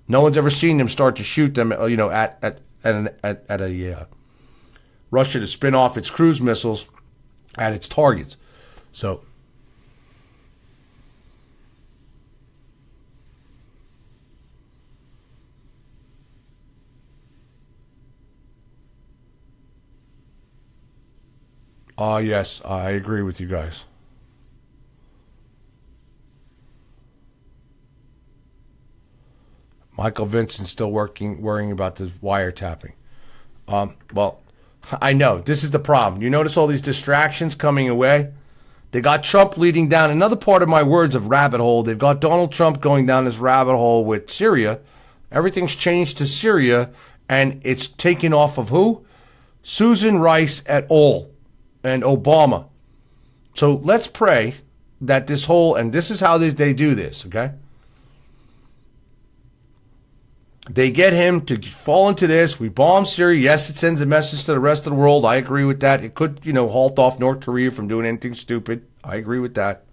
No one's ever seen them start to shoot them, Russia to spin off its cruise missiles at its targets. So yes, I agree with you guys. Michael Vincent's still worrying about the wiretapping. Well, I know. This is the problem. You notice all these distractions coming away? They got Trump leading down another part of my words of rabbit hole. They've got Donald Trump going down this rabbit hole with Syria. Everything's changed to Syria, and it's taken off of who? Susan Rice et al. And Obama. So let's pray that this is how they do this, okay? They get him to fall into this. We bomb Syria. Yes, it sends a message to the rest of the world. I agree with that. It could, halt off North Korea from doing anything stupid. I agree with that.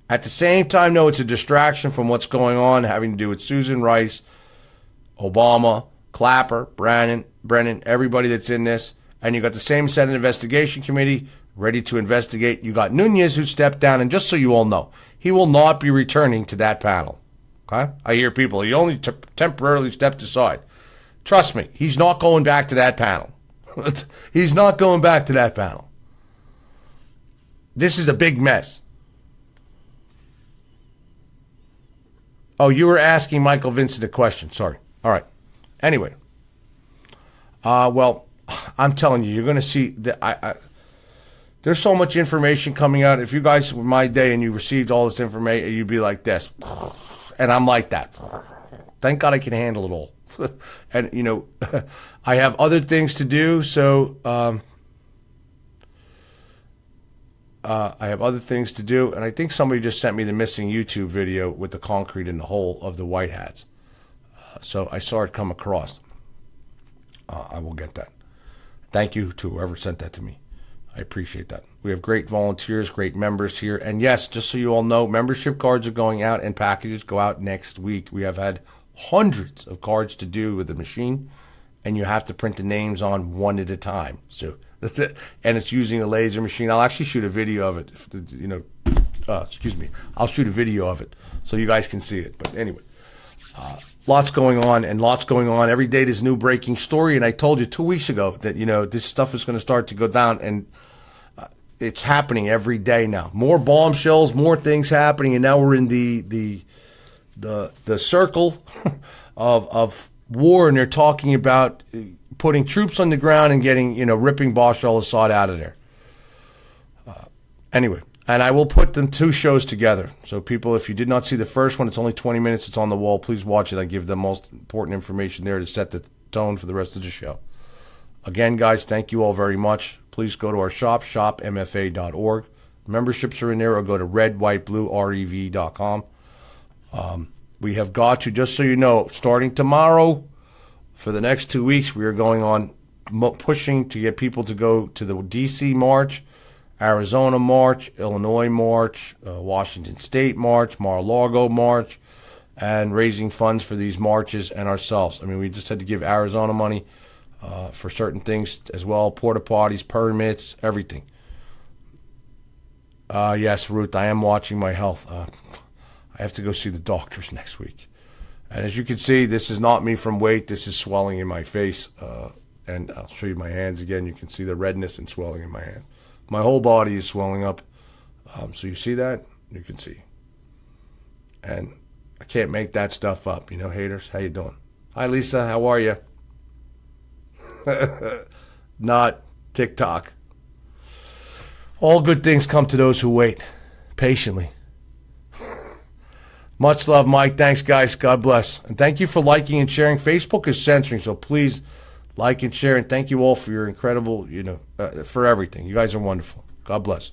At the same time, no, it's a distraction from what's going on, having to do with Susan Rice, Obama, Clapper, Brennan, everybody that's in this. And you got the same Senate investigation committee ready to investigate. You got Nunez who stepped down. And just so you all know, he will not be returning to that panel. Okay? I hear people, he only temporarily stepped aside. Trust me, he's not going back to that panel. He's not going back to that panel. This is a big mess. Oh, you were asking Michael Vincent a question. Sorry. All right. Anyway. Well, I'm telling you, you're going to see that there's so much information coming out. If you guys were my day and you received all this information, you'd be like this. And I'm like that. Thank God I can handle it all. And, I have other things to do. So I have other things to do. And I think somebody just sent me the missing YouTube video with the concrete in the hole of the white hats. So I saw it come across. I will get that. Thank you to whoever sent that to me. I appreciate that. We have great volunteers, great members here. And yes, just so you all know, membership cards are going out and packages go out next week. We have had hundreds of cards to do with the machine, and you have to print the names on one at a time. So that's it. And it's using a laser machine. I'll actually shoot a video of it. Excuse me. I'll shoot a video of it so you guys can see it. But anyway, lots going on and lots going on. Every day there's a new breaking story. And I told you 2 weeks ago that, this stuff is going to start to go down, and it's happening every day now. More bombshells, more things happening. And now we're in the circle of war, and they're talking about putting troops on the ground and getting, ripping Bashar al-Assad out of there. Anyway, and I will put them 2 shows together. So people, if you did not see the first one, it's only 20 minutes. It's on the wall. Please watch it. I give the most important information there to set the tone for the rest of the show. Again, guys, thank you all very much. Please go to our shop, shopmfa.org. Memberships are in there, or go to redwhitebluerev.com. We have got to, just so you know, starting tomorrow, for the next 2 weeks, we are going on pushing to get people to go to the D.C. March, Arizona March, Illinois March, Washington State March, Mar-a-Lago March, and raising funds for these marches and ourselves. I mean, we just had to give Arizona money for certain things as well, porta potties, permits, everything. Yes, Ruth, I am watching my health. I have to go see the doctors next week. And as you can see, this is not me from weight. This is swelling in my face. And I'll show you my hands again. You can see the redness and swelling in my hand. My whole body is swelling up. So you see that? You can see. And I can't make that stuff up. Haters, how you doing? Hi, Lisa. How are you? Not TikTok. All good things come to those who wait patiently. Much love, Mike. Thanks, guys. God bless. And thank you for liking and sharing. Facebook is censoring, so please like and share. And thank you all for your incredible, for everything. You guys are wonderful. God bless.